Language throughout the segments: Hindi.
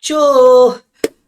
चो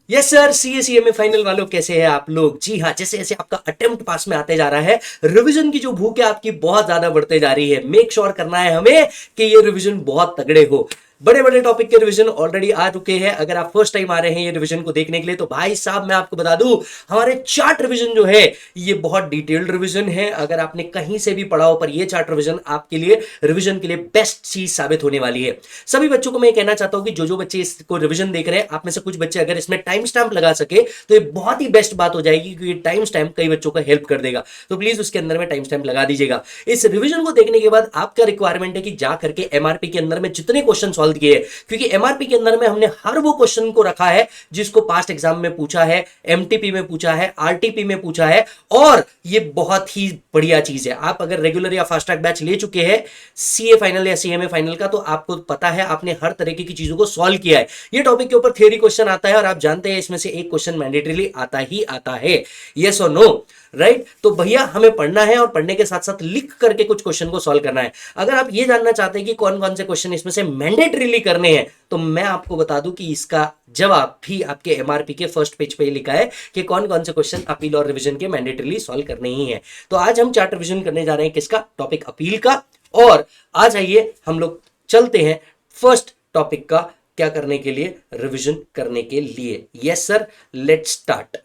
यस सर, सीए में फाइनल वालों कैसे हैं आप लोग। जी हाँ, जैसे जैसे आपका अटेम्प्ट पास में आते जा रहा है, रिवीजन की जो भूख है आपकी बहुत ज्यादा बढ़ते जा रही है। मेक श्योर करना है हमें कि ये रिवीजन बहुत तगड़े हो। बड़े बड़े टॉपिक के रिवीजन ऑलरेडी आ चुके हैं। अगर आप फर्स्ट टाइम आ रहे हैं ये रिवीजन को देखने के लिए, तो भाई साहब मैं आपको बता दूं, हमारे चार्ट रिवीजन जो है ये बहुत डिटेल्ड रिवीजन है। अगर आपने कहीं से भी पढ़ा हो, पर ये चार्ट रिवीजन आपके लिए रिवीजन के लिए बेस्ट चीज साबित होने वाली है। सभी बच्चों को मैं कहना चाहता हूं कि जो जो बच्चे इसको रिवीजन देख रहे हैं, आप में से कुछ बच्चे अगर इसमें टाइम स्टैंप लगा सके तो ये बहुत ही बेस्ट बात हो जाएगी, क्योंकि टाइम स्टैंप कई बच्चों का हेल्प कर देगा। तो प्लीज उसके अंदर में टाइम स्टैंप लगा दीजिएगा। इस रिवीजन को देखने के बाद आपका रिक्वायरमेंट है कि जा करके एमआरपी के अंदर में जितने क्वेश्चन सॉल्व किए, क्योंकि एमआरपी के अंदर में हमने हर वो क्वेश्चन को रखा है जिसको पास्ट एग्जाम में पूछा है, एमटीपी में पूछा है, आरटीपी में पूछा है। और ये बहुत ही बढ़िया चीज है। आप अगर रेगुलर या फास्ट ट्रैक बैच ले चुके हैं सीए फाइनल या सीएमए फाइनल का, तो आपको पता है आपने हर तरीके की चीजों को सॉल्व किया है। ये टॉपिक के ऊपर थियरी क्वेश्चन आता है और आप जानते हैं इसमें से एक क्वेश्चन मैंडेटरीली आता ही आता है। यस और नो, राइट। तो भैया हमें पढ़ना है और पढ़ने के साथ साथ लिख करके कुछ क्वेश्चन को सॉल्व करना है। अगर आप ये जानना चाहते हैं कि कौन कौन से क्वेश्चन इसमें से मैंडेटरीली करने हैं, तो मैं आपको बता दूं कि इसका जवाब भी आपके एमआरपी के फर्स्ट पेज पे ही लिखा है कि कौन कौन से क्वेश्चन अपील और रिवीजन के मैंडेटरीली सॉल्व करने ही है। तो आज हम चार्ट रिवीजन करने जा रहे हैं किसका, टॉपिक अपील का। और आ जाइए हम लोग चलते हैं फर्स्ट टॉपिक का क्या करने के लिए, रिवीजन करने के लिए। Yes sir, let's start.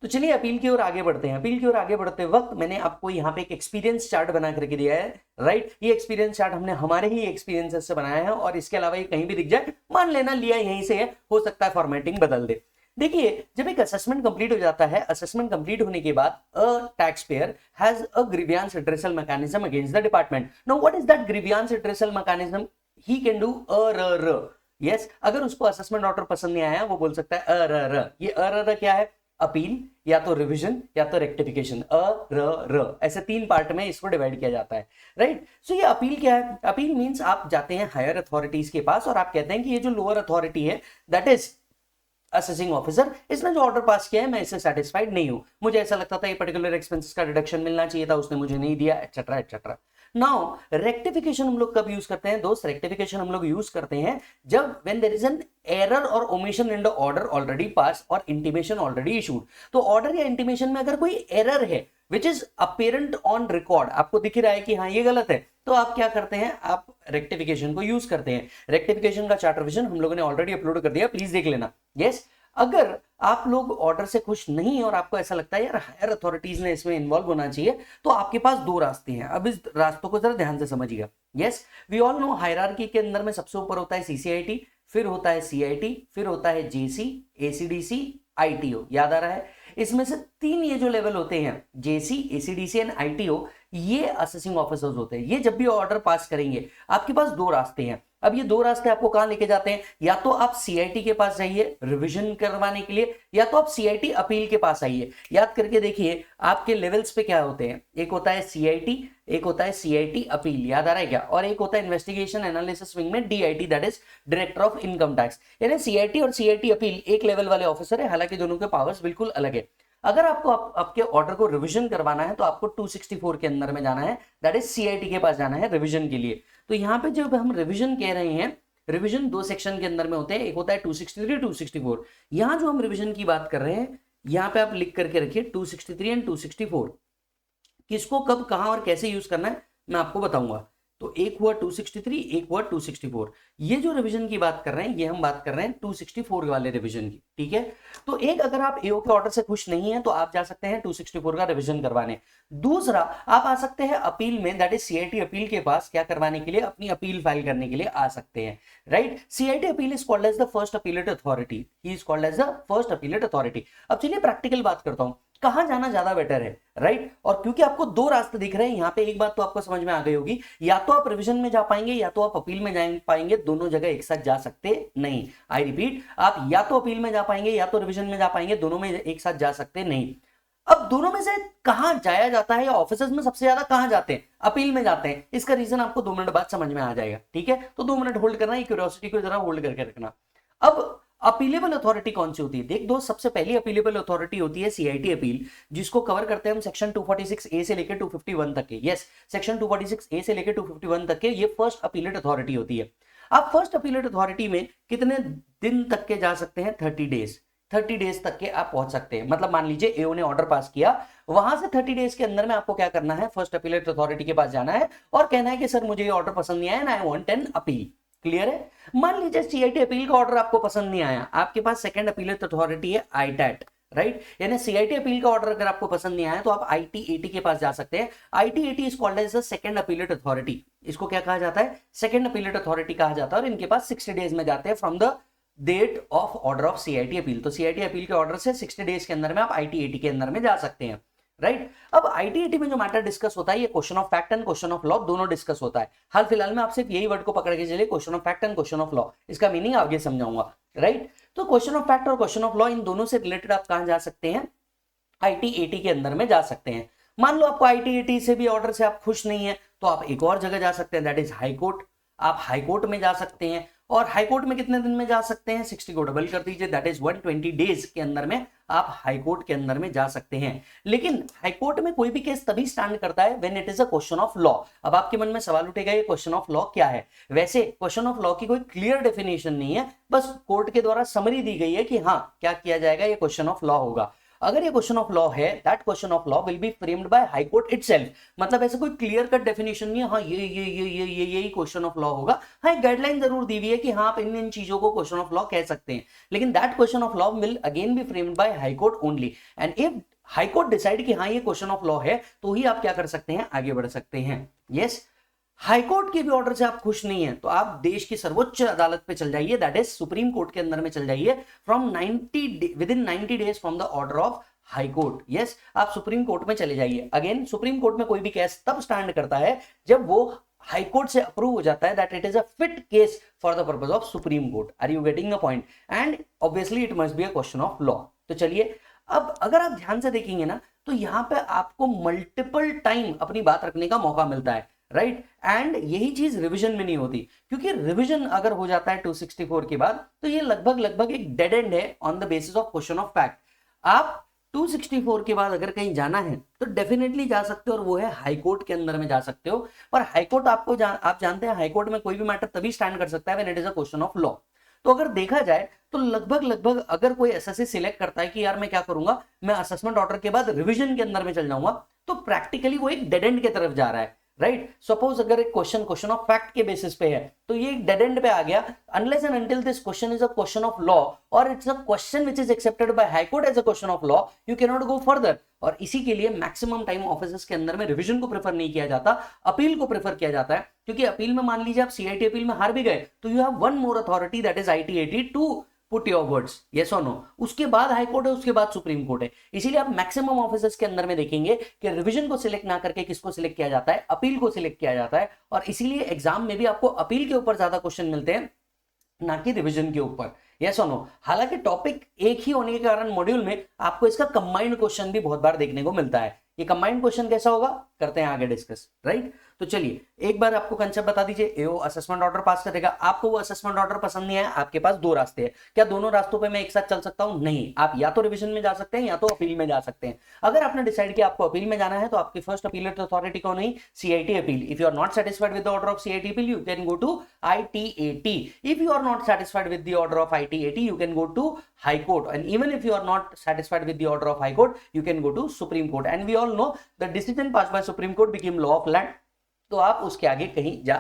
तो चलिए अपील की ओर आगे बढ़ते हैं। अपील की ओर आगे बढ़ते वक्त मैंने आपको यहाँ पे एक एक्सपीरियंस चार्ट बना करके दिया है, राइट। ये एक्सपीरियंस चार्ट हमने हमारे ही एक्सपीरियंसेस से बनाया है, और इसके अलावा ये कहीं भी दिख जाए मान लेना लिया यहीं से है, हो सकता है फॉर्मेटिंग बदल दे। देखिए, जब एक असेसमेंट कंप्लीट हो जाता है, असेसमेंट कंप्लीट होने के बाद a tax payer has a grievance redressal mechanism against the department. Now what is that grievance redressal mechanism? He can do yes, अगर उसको असेसमेंट ऑर्डर पसंद नहीं आया, वो बोल सकता है ये क्या है? अपील, या तो रिवीजन, या तो रेक्टिफिकेशन। ऐसे तीन पार्ट में इसको डिवाइड किया जाता है, राइट। सो ये अपील क्या है? अपील मींस आप जाते हैं हायर अथॉरिटीज के पास और आप कहते हैं कि ये जो लोअर अथॉरिटी है, दैट इज असेसिंग ऑफिसर, इसने जो ऑर्डर पास किया है मैं इससे सेटिस्फाइड नहीं हूं, मुझे ऐसा लगता था ये पर्टिकुलर एक्सपेंसेस का डिडक्शन मिलना चाहिए था, उसने मुझे नहीं दिया, एटसेट्रा एटसेट्रा। नाउ रेक्टिफिकेशन हम लोग कब यूज करते हैं दोस्त? रेक्टिफिकेशन हम लोग यूज करते हैं जब when there is an error और omission in the order already pass और इंटीमेशन ऑलरेडी इशूड। तो ऑर्डर या इंटीमेशन में अगर कोई एरर है which is apparent on record, आपको दिख रहा है कि हाँ ये गलत है, तो आप क्या करते हैं? आप रेक्टिफिकेशन को यूज करते हैं। रेक्टिफिकेशन का चार्ट रिवीजन हम लोगों ने ऑलरेडी अपलोड कर दिया, प्लीज देख लेना। यस, अगर आप लोग ऑर्डर से खुश नहीं है और आपको ऐसा लगता है यार हायर अथॉरिटीज ने इसमें इन्वॉल्व होना चाहिए, तो आपके पास दो रास्ते हैं। अब इस रास्तों को जरा ध्यान से समझिएगा। Yes, we all know hierarchy के अंदर में सबसे ऊपर होता है सीसीआईटी, फिर होता है सीआईटी, फिर होता है जेसी, एसीडीसी, आईटीओ। याद आ रहा है? इसमें से तीन ये जो लेवल होते हैं, जेसी, एसीडीसी एंड आईटीओ, ये असेसिंग ऑफिसर्स होते हैं। ये जब भी ऑर्डर पास करेंगे, आपके पास दो रास्ते हैं। अब ये दो रास्ते आपको कहां लेके जाते हैं? या तो आप सीआईटी के पास जाइए रिवीजन करवाने के लिए, या तो आप सीआईटी अपील के पास आइए। याद करके देखिए आपके लेवल्स पे क्या होते हैं, एक होता है सीआईटी, एक होता है सीआईटी अपील, याद आ रहा है क्या? और एक होता है इन्वेस्टिगेशन एनालिसिस विंग में DIT, that is director of income tax. यानी सीआईटी और सीआईटी अपील एक लेवल वाले ऑफिसर है, हालांकि दोनों के पावर्स बिल्कुल अलग है। अगर आपको आपके ऑर्डर को रिवीजन करवाना है, तो आपको 264 के अंदर में जाना है, दैट इज सीआईटी के पास जाना है रिवीजन के लिए। तो यहाँ पे जब हम रिवीजन कह रहे हैं, रिवीजन दो सेक्शन के अंदर में होते हैं, एक होता है 263, 264। यहां जो हम रिवीजन की बात कर रहे हैं, यहां पे आप लिख करके रखिए 263 एंड 264। किसको कब कहां और कैसे यूज करना है मैं आपको बताऊंगा। तो एक हुआ 263, एक हुआ 264। ये जो रिवीजन की बात कर रहे हैं, ये हम बात कर रहे हैं 264 वाले रिवीजन की, ठीक है। तो एक, अगर आप एओ के ऑर्डर से खुश नहीं है, तो आप जा सकते हैं 264 का रिवीजन करवाने। दूसरा, आप आ सकते हैं अपील में, दैट इज सीआईटी अपील के पास, क्या करवाने के लिए? अपनी अपील फाइल करने के लिए आ सकते हैं, right. CIT appeal is called as the first appellate authority, he is called as the first appellate authority. अब चलिए प्रैक्टिकल बात करता हूं, कहां जाना ज्यादा बेटर है, राइट। और क्योंकि आपको दो रास्ते दिख रहे हैं यहां पे, एक बात तो आपको समझ में आ गई होगी, या तो आप रिवीजन में जा पाएंगे या तो आप अपील में जा पाएंगे, दोनों जगह एक साथ जा सकते नहीं। आई रिपीट, आप या तो अपील में जा पाएंगे या तो रिवीजन में जा पाएंगे, दोनों में एक साथ जा सकते नहीं। अब दोनों में से कहां जाया जाता है, या ऑफिसर्स में सबसे ज्यादा कहां जाते हैं? अपील में जाते हैं। इसका रीजन आपको 2 मिनट बाद समझ में आ जाएगा, ठीक है। तो 2 मिनट होल्ड करना, ये क्यूरियोसिटी को जरा होल्ड करके रखना। अब अपीलेबल अथॉरिटी कौन सी होती है? देख दो, सबसे पहली अपीलेबल अथॉरिटी होती है सीआईटी अपील, जिसको कवर करते हैं हम सेक्शन 246 ए से लेकर 251 तक के। यस, सेक्शन 246 ए से लेकर 251 तक के ये फर्स्ट अपीलेट अथॉरिटी होती है। अब फर्स्ट अपीलेट अथॉरिटी में कितने दिन तक के जा सकते हैं? 30 डेज। 30 डेज तक के आप पहुंच सकते हैं। मतलब मान लीजिए एओ ने ऑर्डर पास किया, वहां से 30 डेज के अंदर में आपको क्या करना है? फर्स्ट अपीलेट अथॉरिटी के पास जाना है और कहना है कि सर मुझे ये ऑर्डर पसंद नहीं आया and I want an appeal. Clear है? मान लीजिए सीआईटी अपील का ऑर्डर आपको पसंद नहीं आया, आपके पास सेकंड अपीलेट अथॉरिटी है आईटैट, राइट? यानी सीआईटी अपील का ऑर्डर अगर आपको पसंद नहीं आया तो आप आईटीएटी के पास जा सकते हैं। ITAT is called as the second appellate authority. इसको क्या कहा जाता है? सेकंड अपीलेट अथॉरिटी कहा जाता है। और इनके पास 60 डेज में जाते हैं from the date of order of CIT appeal. तो सीआईटी अपील के ऑर्डर से 60 डेज के अंदर में आप आईटीएटी के अंदर में जा सकते हैं, राइट? अब आईटीएटी में जो मैटर डिस्कस होता है ये question of fact and question of law दोनों डिस्कस होता है। हाल फिलहाल में आप सिर्फ यही वर्ड को पकड़ के चलिए, question of fact and question of law, इसका मीनिंग आगे समझाऊंगा, राइट? तो क्वेश्चन ऑफ फैक्ट और क्वेश्चन ऑफ लॉ इन दोनों से रिलेटेड आप कहां जा सकते हैं? आईटीएटी के अंदर में जा सकते हैं। मान लो आपको आईटीएटी से भी ऑर्डर से आप खुश नहीं है तो आप एक और जगह जा सकते हैं, दैट इज हाईकोर्ट। आप हाईकोर्ट में जा सकते हैं और हाईकोर्ट में कितने दिन में जा सकते हैं? 60 को डबल कर दीजिए, दैट इज 120 डेज के अंदर में आप हाईकोर्ट के अंदर में जा सकते हैं। लेकिन हाईकोर्ट में कोई भी केस तभी स्टैंड करता है when it is a question of law. अब आपके मन में सवाल उठेगा ये क्वेश्चन ऑफ लॉ क्या है? वैसे क्वेश्चन ऑफ लॉ की कोई क्लियर डेफिनेशन नहीं है, बस कोर्ट के द्वारा समरी दी गई है कि हाँ क्या किया जाएगा, ये क्वेश्चन ऑफ लॉ होगा। अगर ये क्वेश्चन ऑफ लॉ है, that question of law will be framed bye high court itself. मतलब ऐसे कोई क्लियर कट डेफिनेशन नहीं है, हाँ ये क्वेश्चन ऑफ लॉ होगा। हाँ एक गाइडलाइन जरूर दी हुई है कि हाँ आप इन चीजों को क्वेश्चन ऑफ लॉ कह सकते हैं, लेकिन that question of law will again B framed bye high court only. And if high court decide कि हाँ ये क्वेश्चन ऑफ लॉ है तो ही आप क्या कर सकते हैं? आगे बढ़ सकते हैं। यस, हाईकोर्ट के भी ऑर्डर से आप खुश नहीं है तो आप देश की सर्वोच्च अदालत पे चल जाइए, दैट इज सुप्रीम कोर्ट के अंदर में चल जाइए from 90 within 90 days from the order of high court. Yes, आप सुप्रीम कोर्ट में चले जाइए। अगेन सुप्रीम कोर्ट में कोई भी केस तब स्टैंड करता है जब वो हाई कोर्ट से अप्रूव हो जाता है, that it is a fit case for the purpose of supreme court. Are you getting the point? And obviously it must be a question of law. तो चलिए अब अगर आप ध्यान से देखेंगे ना तो यहां पे आपको मल्टीपल टाइम अपनी बात रखने का मौका मिलता है, राइट? एंड यही चीज रिवीजन में नहीं होती, क्योंकि रिवीजन अगर हो जाता है 264 के बाद तो ये लगभग एक डेड एंड है on the basis of question of fact. आप 264 के बाद अगर कहीं जाना है तो डेफिनेटली जा सकते हो और वो है हाई कोर्ट के अंदर में जा सकते हो। पर हाई कोर्ट आप जानते हैं हाई कोर्ट में कोई भी मैटर तभी स्टैंड कर सकता है when it is a question of law. तो अगर देखा जाए तो लगभग अगर कोई एसएससी सिलेक्ट करता है कि यार मैं क्या करूंगा, मैं असेसमेंट ऑर्डर के बाद रिवीजन के अंदर में चल जाऊंगा, तो प्रैक्टिकली वो एक डेड एंड की तरफ जा रहा है, राइट? सपोज अगर एक क्वेश्चन ऑफ फैक्ट के बेसिस पे है तो ये एक डेड एंड पे आ गया, unless and until this question is a question of law और it's a question which is accepted by high court as a question of law, you can not go further. और इसी के लिए मैक्सिमम टाइम ऑफिसर्स के अंदर में रिवीजन को प्रेफर नहीं किया जाता, अपील को प्रेफर किया जाता है। क्योंकि अपील में मान लीजिए आप सीआईटी अपील में हार भी गए तो you have one more authority, that is ITAT, to put your words yes और नो। उसके बाद हाई कोर्ट है, उसके बाद सुप्रीम कोर्ट है। इसीलिए आप मैक्सिमम ऑफिसर्स के अंदर में देखेंगे कि रिवीजन को सिलेक्ट ना करके किसको सिलेक्ट किया जाता है? अपील को सिलेक्ट किया जाता है। और इसीलिए एग्जाम में भी आपको अपील के ऊपर ज्यादा क्वेश्चन मिलते हैं ना कि रिवीजन के ऊपर। यस और नो। हालांकि टॉपिक एक ही होने के कारण मॉड्यूल में आपको इसका कंबाइंड क्वेश्चन भी बहुत बार देखने को मिलता है। ये कंबाइंड क्वेश्चन कैसा होगा करते हैं आगे डिस्कस, राइट? तो चलिए एक बार आपको कंसेप्ट बता दीजिए। एओ असेसमेंट ऑर्डर पास करेगा, आपको वो असेसमेंट ऑर्डर पसंद नहीं आया, आपके पास दो रास्ते हैं। क्या दोनों रास्तों पे मैं एक साथ चल सकता हूं? नहीं, आप या तो रिवीजन में जा सकते हैं या तो अपील में जा सकते हैं। अगर आपने डिसाइड किया आपको अपील में जाना है तो आपकी फर्स्ट अपीलेट अथॉरिटी कौन है? CIT appeal. If you are not satisfied with the order of CIT appeal you can go to ITAT. If you are not satisfied with the order of ITAT you can go to high court, and even if you are not satisfied with the order of high court you can go to supreme court. And we all know the decision pass by supreme court became law of land. तो आप उसके आगे कहीं जा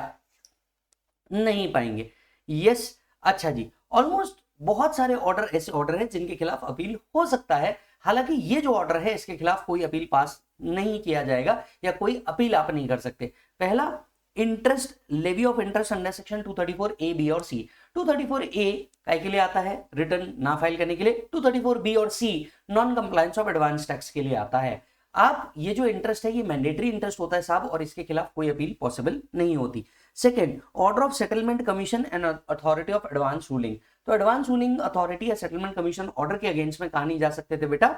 नहीं पाएंगे। यस, अच्छा जी। ऑलमोस्ट बहुत सारे ऑर्डर ऐसे ऑर्डर हैं जिनके खिलाफ अपील हो सकता है। हालांकि ये जो ऑर्डर है इसके खिलाफ कोई अपील पास नहीं किया जाएगा या कोई अपील आप नहीं कर सकते। पहला, interest, levy of interest under section 234 A, B और सी। 234 ए काय के लिए आता है? रिटर्न ना फाइल करने के लिए। 234 बी और C non compliance of advance tax के लिए आता है। आप ये जो इंटरेस्ट है ये मैंडेटरी इंटरेस्ट होता है साहब, और इसके खिलाफ कोई अपील पॉसिबल नहीं होती। Second, order of settlement commission and authority of advance ruling. तो एडवांस रूलिंग अथॉरिटी या सेटलमेंट कमीशन ऑर्डर के अगेंस्ट में कहां नहीं जा सकते थे बेटा?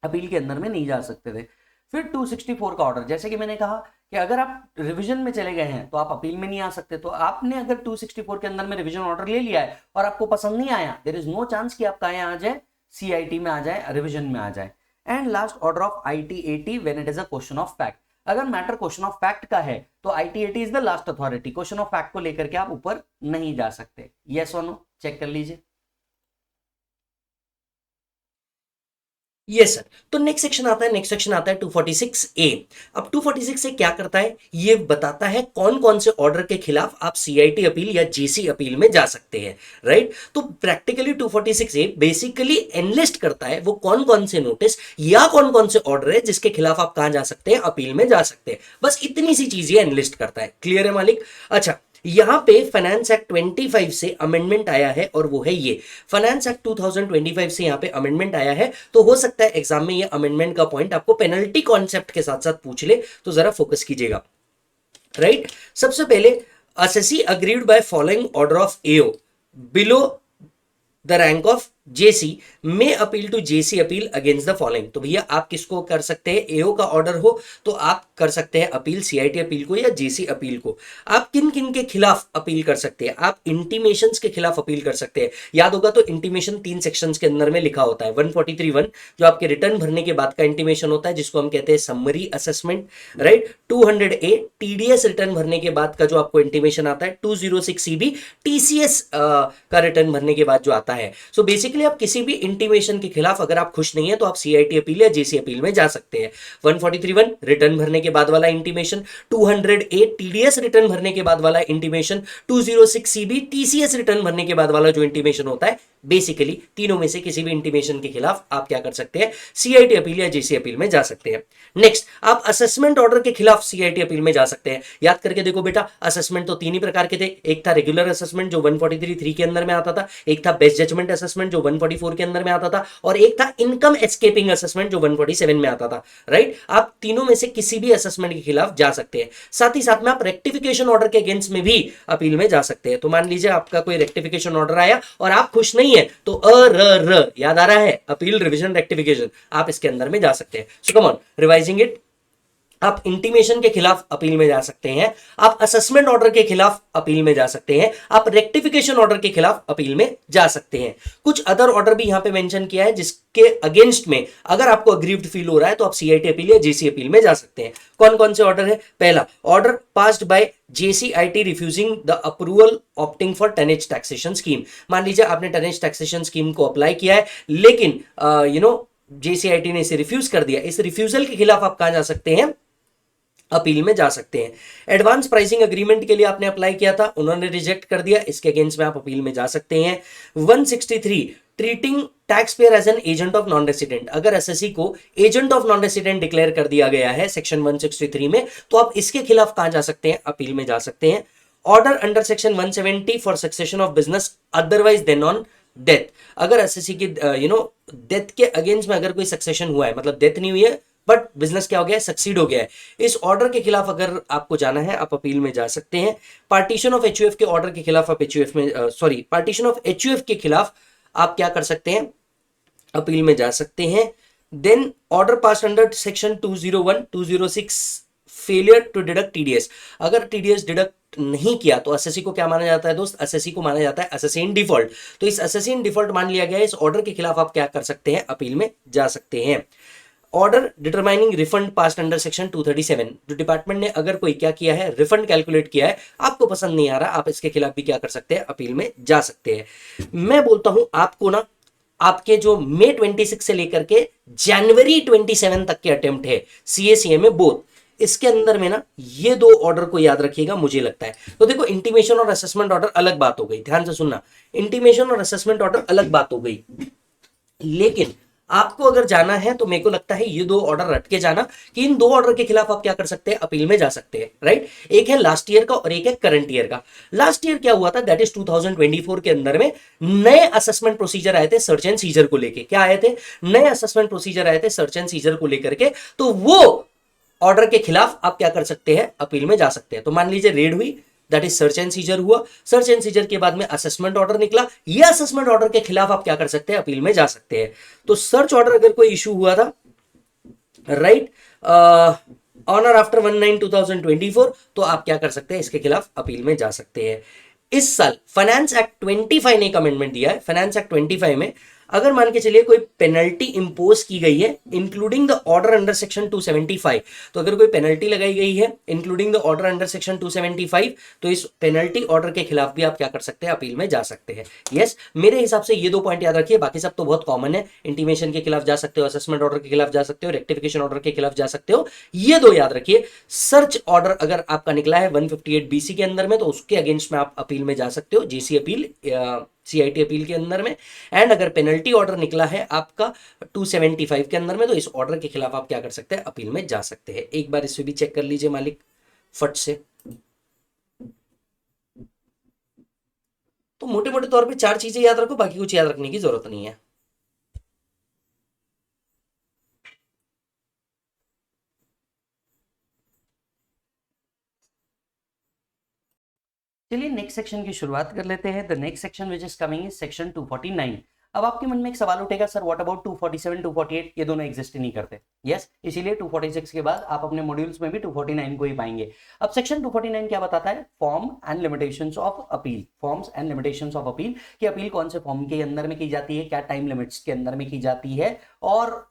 अपील के अंदर में नहीं जा सकते थे। फिर 264 का ऑर्डर, जैसे कि मैंने कहा कि अगर आप रिवीजन में चले गए हैं तो आप अपील में नहीं आ सकते। तो आपने अगर 264 के अंदर में रिवीजन ऑर्डर ले लिया है और आपको पसंद नहीं आया, देयर इज नो चांस कि आप कहाँ आ जाए, सीआईटी में आ जाए, रिवीजन में आ जाए। And last order of ITAT when it is a question of fact. अगर मैटर क्वेश्चन ऑफ फैक्ट का है तो ITAT is the last authority, question of fact को लेकर के आप ऊपर नहीं जा सकते। यस और नो, चेक कर लीजिए। Yes sir. तो नेक्स्ट सेक्शन आता है 246A। अब 246A क्या करता है, ये बताता है कौन कौन से ऑर्डर के खिलाफ आप सीआईटी अपील या जेसी अपील में जा सकते हैं, राइट। तो प्रैक्टिकली 246A बेसिकली एनलिस्ट करता है वो कौन कौन से नोटिस या कौन कौन से ऑर्डर है जिसके खिलाफ आप कहां जा सकते हैं, अपील में जा सकते हैं। बस इतनी सी चीजें एनलिस्ट करता है। क्लियर है मालिक? अच्छा, यहां पे फाइनेंस एक्ट 25 से अमेंडमेंट आया है और वो है ये फाइनेंस एक्ट 2025 से यहां पे अमेंडमेंट आया है। तो हो सकता है एग्जाम में ये अमेंडमेंट का पॉइंट आपको पेनल्टी कॉन्सेप्ट के साथ साथ पूछ ले, तो जरा फोकस कीजिएगा, राइट। सबसे पहले assessee agreed by following order of AO below the rank of JC में appeal to JC appeal against the following. तो भैया आप किसको कर सकते हैं, एओ का ऑर्डर हो तो आप कर सकते हैं अपील सीआईटी अपील को या जेसी अपील को। आप किन किन के खिलाफ अपील कर सकते हैं, आप इंटीमेशंस के खिलाफ अपील कर सकते हैं। याद होगा तो इंटीमेशन 3 सेक्शंस के अंदर में लिखा होता है। 143(1) जो आपके रिटर्न भरने के बाद का इंटीमेशन होता है जिसको हम कहते हैं summary assessment, right. 200A TDS return भरने के बाद का जो आपको इंटीमेशन आता है। 206CB टीसीएस का रिटर्न भरने के बाद जो आता है। सो बेसिकली आप किसी भी इंटीमेशन के खिलाफ अगर आप खुश नहीं है तो आप सीआईटी अपील या जेसी अपील में जा सकते हैं। 143(1) रिटर्न भरने के बाद वाला इंटीमेशन, 200A टीडीएस रिटर्न भरने के बाद वाला इंटीमेशन, 206CB टीसीएस रिटर्न भरने के बाद वाला जो इंटीमेशन होता है, बेसिकली तीनों में से किसी भी इंटीमेशन के खिलाफ आप क्या कर सकते हैं, सीआईटी अपील या जेसी अपील में जा सकते हैं। नेक्स्ट, आप असेसमेंट ऑर्डर के खिलाफ सीआईटी अपील में जा सकते हैं। याद करके देखो बेटा, असेसमेंट तो 3 ही प्रकार के थे। एक था रेगुलर असेसमेंट जो 143(3) के अंदर में आता था, एक था बेस्ट जजमेंट असेसमेंट जो 144 के अंदर में आता था, और एक था इनकम एस्केपिंग असेसमेंट जो 147 में आता था, राइट। आप तीनों में से किसी भी असेसमेंट के खिलाफ जा सकते हैं। साथ ही साथ में आप रेक्टिफिकेशन ऑर्डर के अगेंस्ट में भी अपील में जा सकते हैं। तो मान लीजिए आपका कोई रेक्टिफिकेशन ऑर्डर आया और आप खुश नहीं है तो याद आ रहा है, अपील रिवीजन रेक्टिफिकेशन, आप इसके अंदर में जा सकते हैं। सो कम ऑन, रिवाइजिंग इट। आप इंटीमेशन के खिलाफ अपील में जा सकते हैं, आप असेसमेंट ऑर्डर के खिलाफ अपील में जा सकते हैं, आप रेक्टिफिकेशन ऑर्डर के खिलाफ अपील में जा सकते हैं। कुछ अदर ऑर्डर भी यहां पे मेंशन किया है जिसके अगेंस्ट में अगर आपको अग्रीव्ड फील हो रहा है तो आप सीआईटी अपील या जेसी अपील में जा सकते हैं। कौन कौन से ऑर्डर है? पहला, order passed by JCIT refusing the approval opting for tonnage taxation scheme. मान लीजिए आपने टनेज टैक्सेशन स्कीम को अप्लाई किया है लेकिन JCIT ने इसे रिफ्यूज कर दिया। इस रिफ्यूजल के खिलाफ आप कहां जा सकते हैं, अपील में जा सकते हैं। एडवांस प्राइसिंग अग्रीमेंट के लिए आपने अप्लाई किया था, उन्होंने रिजेक्ट कर दिया, इसके अगेंस्ट में आप अपील में जा सकते हैं। 163, treating tax payer as an agent of non resident. अगर एसएससी को agent of non resident declare कर दिया गया है सेक्शन 163 में, तो आप इसके खिलाफ कहां जा सकते हैं, अपील में जा सकते हैं। Order under section 170 for succession of business otherwise than on death. अगर एसएससी की डेथ के अगेंस्ट में अगर कोई सक्सेशन हुआ है, मतलब डेथ नहीं हुई है बट बिजनेस क्या हो गया है, सक्सीड हो गया है, इस ऑर्डर के खिलाफ अगर आपको जाना है आप अपील में जा सकते हैं। पार्टीशन ऑफ एचयूएफ के ऑर्डर के खिलाफ आप एचयूएफ में पार्टीशन ऑफ एचयूएफ के खिलाफ आप क्या कर सकते हैं, अपील में जा सकते हैं। Then order pass under section 201 206 failure to deduct TDS. अगर टीडीएस डिडक्ट नहीं किया तो एसएससी को क्या माना जाता है दोस्त, एसएससी को माना जाता है एसएससी इन डिफॉल्ट। तो इस एसएससी इन डिफॉल्ट मान लिया गया है, इस ऑर्डर के खिलाफ आप क्या कर सकते हैं, अपील में जा सकते हैं। Order determining refund passed under section 237, जो डिपार्टमेंट ने अगर कोई क्या किया है, रिफंड कैलकुलेट किया है, आपको पसंद नहीं आ रहा, आप इसके खिलाफ भी क्या कर सकते हैं, अपील में जा सकते हैं। मैं बोलता हूं आपको ना, आपके जो मई 26 से लेकर के जनवरी 27 तक के अटेम्प्ट है सीएसीए में बोथ, इसके अंदर में ना ये 2 ऑर्डर को याद रखिएगा मुझे लगता है। तो देखो, इंटीमेशन और असेसमेंट ऑर्डर अलग बात हो गई, ध्यान से सुनना, इंटीमेशन और असेसमेंट ऑर्डर अलग बात हो गई, लेकिन आपको अगर जाना है तो मेरे को लगता है ये 2 ऑर्डर रट के जाना कि इन 2 ऑर्डर के खिलाफ आप क्या कर सकते हैं, अपील में जा सकते हैं, राइट। एक है लास्ट ईयर का और एक है करंट ईयर का। लास्ट ईयर क्या हुआ था, दैट इज 2024 के अंदर में नए असेसमेंट प्रोसीजर आए थे सर्च एंड सीजर को लेके। क्या आए थे, नए असेसमेंट प्रोसीजर आए थे सर्च एंड सीजर को लेकर के, तो वो ऑर्डर के खिलाफ आप क्या कर सकते हैं, अपील में जा सकते हैं। तो मान लीजिए रेड हुई, that is search and seizure हुआ, सर्च एंड सीजर के बाद में असेसमेंट ऑर्डर निकला, ये असेसमेंट ऑर्डर के खिलाफ आप क्या कर सकते हैं, अपील में जा सकते हैं। तो सर्च ऑर्डर अगर कोई इशू हुआ था, राइट, ऑन और आफ्टर 1/9/2024 तो आप क्या कर सकते हैं, इसके खिलाफ अपील में जा सकते हैं। इस साल फाइनेंस एक्ट 25 ने एक अमेंडमेंट दिया है। फाइनेंस एक्ट 25 में अगर मान के चलिए कोई पेनल्टी इंपोज की गई है including the order under section 275, तो अगर कोई पेनल्टी लगाई गई है including the order under section 275, तो इस पेनल्टी ऑर्डर के खिलाफ भी आप क्या कर सकते हैं, अपील में जा सकते हैं। यस, मेरे हिसाब से ये 2 पॉइंट याद रखिए, बाकी सब तो बहुत कॉमन है। इंटीमेशन के खिलाफ जा सकते हो, असेसमेंट ऑर्डर के खिलाफ जा सकते हो, रेक्टिफिकेशन ऑर्डर के खिलाफ जा सकते हो, ये 2 याद रखिए। सर्च ऑर्डर अगर आपका निकला है 158 BC के अंदर में, तो उसके अगेंस्ट में आप अपील में जा सकते हो, जीसी अपील, सीआईटी अपील के अंदर में। एंड अगर पेनल्टी ऑर्डर निकला है आपका 275 के अंदर में, तो इस ऑर्डर के खिलाफ आप क्या कर सकते हैं, अपील में जा सकते हैं। एक बार इसे भी चेक कर लीजिए मालिक फट से। तो मोटे मोटे तौर पे 4 चीजें याद रखो, बाकी कुछ याद रखने की जरूरत नहीं है। चलिए नेक्स्ट सेक्शन की शुरुआत कर लेते हैं। The next section which is coming is section 249। अब आपके मन में एक सवाल उठेगा, सर व्हाट अबाउट 247, 248? ये दोनों एग्जिस्ट ही नहीं करते। यस, इसीलिए 246 के बाद आप अपने मॉड्यूल्स में भी 249 को ही पाएंगे। अब सेक्शन 249 क्या बताता है? Form and limitations of appeal. Forms and limitations of appeal, कि अपील कौन से फॉर्म के अंदर में की जाती है, क्या टाइम लिमिट्स के अंदर में की जाती है, और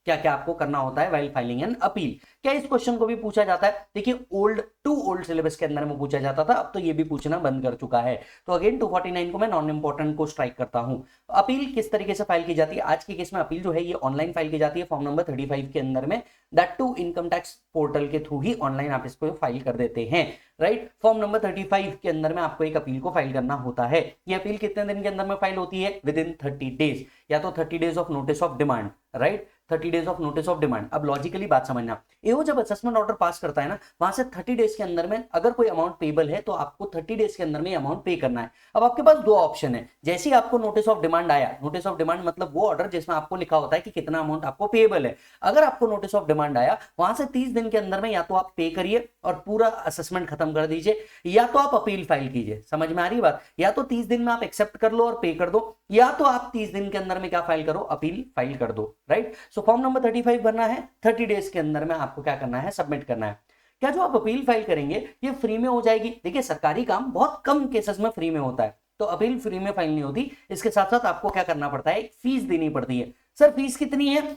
क्या क्या आपको करना होता है वाइल फाइलिंग एन अपील। क्या इस क्वेश्चन को भी पूछा जाता है? देखिए, ओल्ड सिलेबस के अंदर में पूछा जाता था, अब तो ये भी पूछना बंद कर चुका है। तो अगेन 249 को मैं नॉन इंपॉर्टेंट को स्ट्राइक करता हूं। अपील किस तरीके से फाइल की जाती है? आज के केस में अपील जो है ये ऑनलाइन फाइल की जाती है, फॉर्म नंबर 35 के अंदर में, that to income tax portal के थ्रू ही ऑनलाइन आप इसको फाइल कर देते हैं। राइट, फॉर्म नंबर 35 के अंदर में आपको एक अपील को फाइल करना होता है। ये अपील कितने दिन के अंदर में फाइल होती है? विद इन 30 डेज, या तो 30 days of notice of demand. Right, 30 days of notice of demand. अब लॉजिकली बात समझना, एओ जब असेसमेंट ऑर्डर पास करता है ना, वहां से 30 डेज के अंदर में अगर कोई अमाउंट पेबल है तो आपको 30 डेज के अंदर में अमाउंट पे करना है। अब आपके पास 2 ऑप्शन है। जैसे ही आपको नोटिस ऑफ डिमांड आया, नोटिस ऑफ डिमांड मतलब वो ऑर्डर जिसमें आपको लिखा होता है कि कितना अमाउंट आपको पेबल है। अगर आपको नोटिस ऑफ डिमांड आया, वहां से 30 दिन के अंदर में या तो आप पे करिए और पूरा असेसमेंट खत्म कर दीजिए, या तो आप अपील फाइल कीजिए। समझ में आ रही बात? या तो 30 दिन में आप एक्सेप्ट कर लो और पे कर दो, या तो आप 30 दिन के अंदर में क्या फाइल करो, अपील फाइल कर दो। राइट, सो फॉर्म नंबर 35 भरना है, 30 डेज के अंदर में आपको क्या करना है, सबमिट करना है। क्या जो आप अपील फाइल करेंगे ये फ्री में हो जाएगी? देखिए, सरकारी काम बहुत कम केसेस में फ्री में होता है, तो अपील फ्री में फाइल नहीं होती। इसके साथ साथ आपको क्या करना पड़ता है, फीस देनी पड़ती है। सर फीस कितनी है?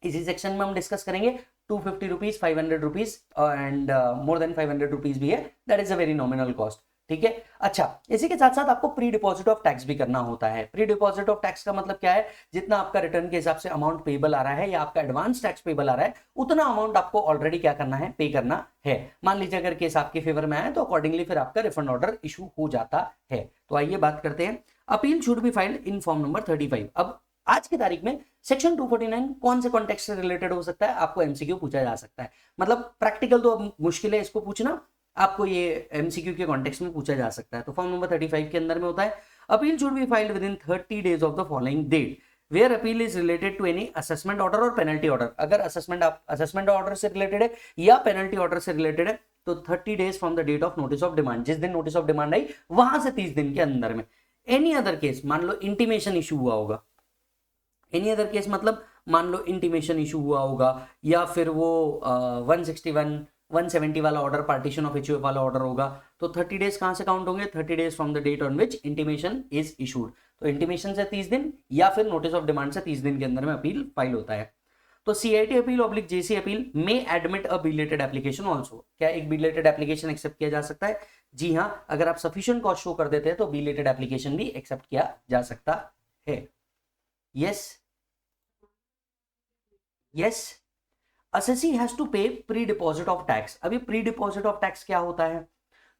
इसी सेक्शन में हम डिस्कस करेंगे। 250 rupees, 500 rupees and more than 500 rupees भी है, that is a very nominal cost. ठीक है, अच्छा, इसी के साथ साथ आपको प्री डिपॉजिट ऑफ टैक्स भी करना होता है। प्री डिपॉजिट ऑफ टैक्स का मतलब क्या है? जितना आपका रिटर्न के हिसाब से अमाउंट पेबल आ रहा है या आपका एडवांस टैक्स पेबल आ रहा है, उतना अमाउंट आपको ऑलरेडी क्या करना है, पे करना है। मान लीजिए अगर केस आपके फेवर में आए तो अकॉर्डिंगली फिर आपका रिफंड ऑर्डर इशू हो जाता है। तो आइए बात करते हैं, appeal should be filed in form number 35। अब आज की तारीख में सेक्शन 249 कौन से कॉन्टेक्स्ट से रिलेटेड हो सकता है? आपको एमसीक्यू पूछा जा सकता है। मतलब प्रैक्टिकल तो अब मुश्किल है इसको पूछना, आपको ये एमसीक्यू के कॉन्टेक्स्ट में पूछा जा सकता है। तो फॉर्म नंबर 35 के अंदर में होता है, appeal should be filed within 30 days of the following date where appeal is related to any assessment order और पेनल्टी ऑर्डर। अगर असेसमेंट ऑर्डर से रिलेटेड है या पेनल्टी ऑर्डर से रिलेटेड है तो 30 days from the date of notice of demand, जिस दिन नोटिस ऑफ डिमांड आई वहां से 30 दिन के अंदर में। एनी अदर केस, मान लो इंटीमेशन इशू हुआ होगा, एनी अदर केस मतलब मान लो इंटीमेशन इशू हुआ होगा, या फिर वो 161 170 वाला ऑर्डर, पार्टीशन ऑफ एचयूएफ वाला ऑर्डर होगा, तो 30 डेज कहां से काउंट होंगे? 30 days from the date on which intimation is issued. तो इंटीमेशन से 30 दिन या फिर नोटिस ऑफ डिमांड से 30 दिन के अंदर में अपील फाइल होता है। तो सीआईटी अपील ऑब्लिक जेसी अपील में एडमिट अ बिलेटेड एप्लीकेशन ऑल्सो। क्या एक बिलेटेड एप्लीकेशन एक्सेप्ट किया जा सकता है? जी हाँ, अगर आप सफिशिएंट कॉस्ट शो कर देते हैं तो बिलेटेड एप्लीकेशन भी एक्सेप्ट किया जा सकता है। Yes yes, assessee has to pay pre deposit of tax. अभी प्री डिपॉजिट ऑफ टैक्स क्या होता है?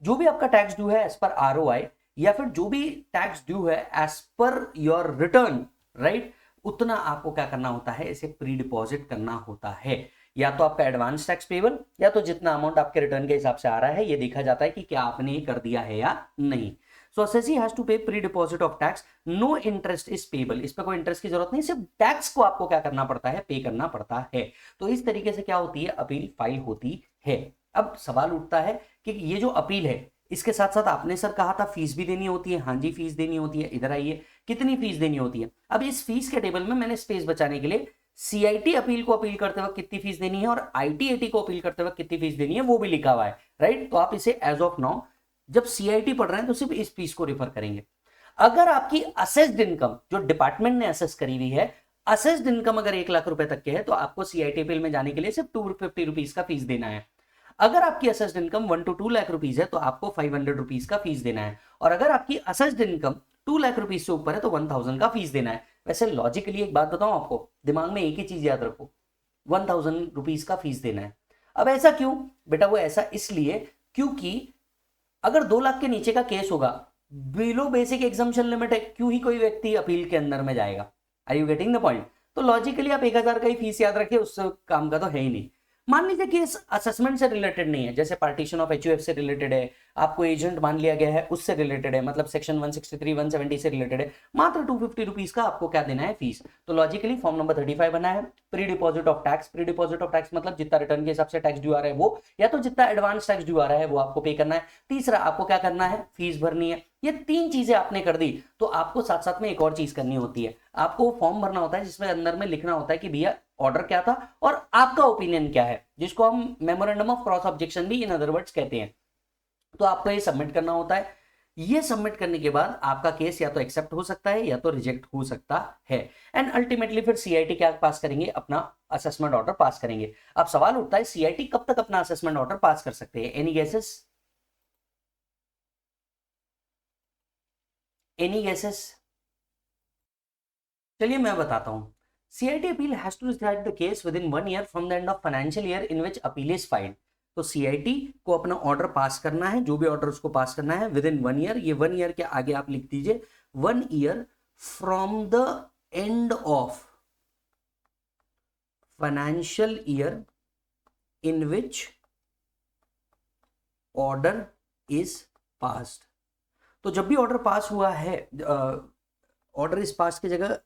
जो भी आपका टैक्स ड्यू है एज पर आरओआई, या फिर जो भी टैक्स ड्यू है as per your return, right, उतना आपको क्या करना होता है, इसे प्री डिपॉजिट करना होता है। या तो आपका एडवांस टैक्स पेबल, या तो जितना अमाउंट आपके रिटर्न के हिसाब से आ रहा है ये देखा जाता है कि क्या आपने ये कर दिया है या नहीं। सो assessee has to pay pre-deposit of tax, no interest is payable। इस पे कोई इंटरेस्ट की जरूरत नहीं, सिर्फ टैक्स को आपको क्या करना पड़ता है, पे करना पड़ता है। तो इस तरीके से क्या होती है, अपील फाइल होती है। अब सवाल उठता है कि ये जो अपील है इसके साथ साथ आपने सर कहा था फीस भी देनी होती है। हाँ जी, फीस देनी होती है। इधर आइए, कितनी फीस देनी होती है? अब इस फीस के टेबल में मैंने स्पेस बचाने के लिए सीआईटी अपील को अपील करते वक्त कितनी फीस देनी है और आईटीएटी को अपील करते वक्त कितनी फीस देनी है वो भी लिखा हुआ है, राइट। तो आप इसे एज ऑफ नाउ जब सीआईटी पढ़ रहे हैं तो सिर्फ इस फीस को रिफर करेंगे। अगर आपकी असेस्ड इनकम जो डिपार्टमेंट ने असेस करी हुई है, असेस्ड इनकम अगर 1 लाख रुपए तक के है तो आपको सीआईटी अपील में जाने के लिए सिर्फ 250 रुपीज का फीस देना है। अगर आपकी assessed income 1 to 2 lakh rupees है तो आपको 500 रुपीज का फीस देना है, और अगर आपकी असेस्ड इनकम 2 लाख रुपीज से ऊपर है तो 1000 का फीस देना है। वैसे लॉजिकली एक बात बताऊं आपको, दिमाग में एक ही चीज याद रखो, 1000 रुपीज का फीस देना है। अब ऐसा क्यों बेटा? वो ऐसा इसलिए क्योंकि अगर 2 लाख के नीचे का केस होगा, बिलो बेसिक एग्जाम्पशन लिमिट है, क्यों ही कोई व्यक्ति अपील के अंदर में जाएगा? Are you getting the point? तो लॉजिकली आप 1000 का ही फीस याद रखिए, उस काम का तो है ही नहीं। मान लीजिए कि इस असेसमेंट से रिलेटेड नहीं है, जैसे पार्टीशन ऑफ एचयूएफ से रिलेटेड है, आपको एजेंट मान लिया गया है उससे रिलेटेड है, मतलब सेक्शन 163 170 से रिलेटेड है, मात्र 250 रुपीज का आपको क्या देना है? फीस। तो लॉजिकली फॉर्म नंबर 35 बना है, pre deposit of tax. Pre deposit of tax मतलब जितना रिटर्न के हिसाब से टैक्स ड्यू आ रहा है वो, या तो जितना एडवांस टैक्स ड्यू आ रहा है वो आपको पे करना है। तीसरा, आपको क्या करना है? फीस भरनी है। ये 3 चीजें आपने कर दी, तो आपको साथ साथ में एक और चीज करनी होती है, आपको फॉर्म भरना होता है जिसमें अंदर में लिखना होता है कि भैया ऑर्डर क्या था और आपका ओपिनियन क्या है, जिसको हम मेमोरेंडम ऑफ क्रॉस ऑब्जेक्शन भी इन अदर वर्ड्स कहते हैं। तो आपको ये सबमिट करना होता है। ये सबमिट करने के बाद आपका केस या तो एक्सेप्ट हो सकता है या तो रिजेक्ट हो सकता है, एंड अल्टीमेटली फिर सीआईटी क्या पास करेंगे? अपना असेसमेंट ऑर्डर पास करेंगे। अब सवाल उठता है सीआईटी कब तक अपना असेसमेंट ऑर्डर पास कर सकते हैं? Any guesses? Any guesses? चलिए मैं बताता हूं। CIT appeal has to decide the case within 1 year from the end of financial year in which appeal is filed. तो सीआईटी को अपना ऑर्डर पास करना है, जो भी ऑर्डर उसको पास करना है विद इन 1 year। ये 1 year के आगे आप लिख दीजिए 1 year from the end of financial year in which order is passed. तो जब भी ऑर्डर पास हुआ है, ऑर्डर इज पास की जगह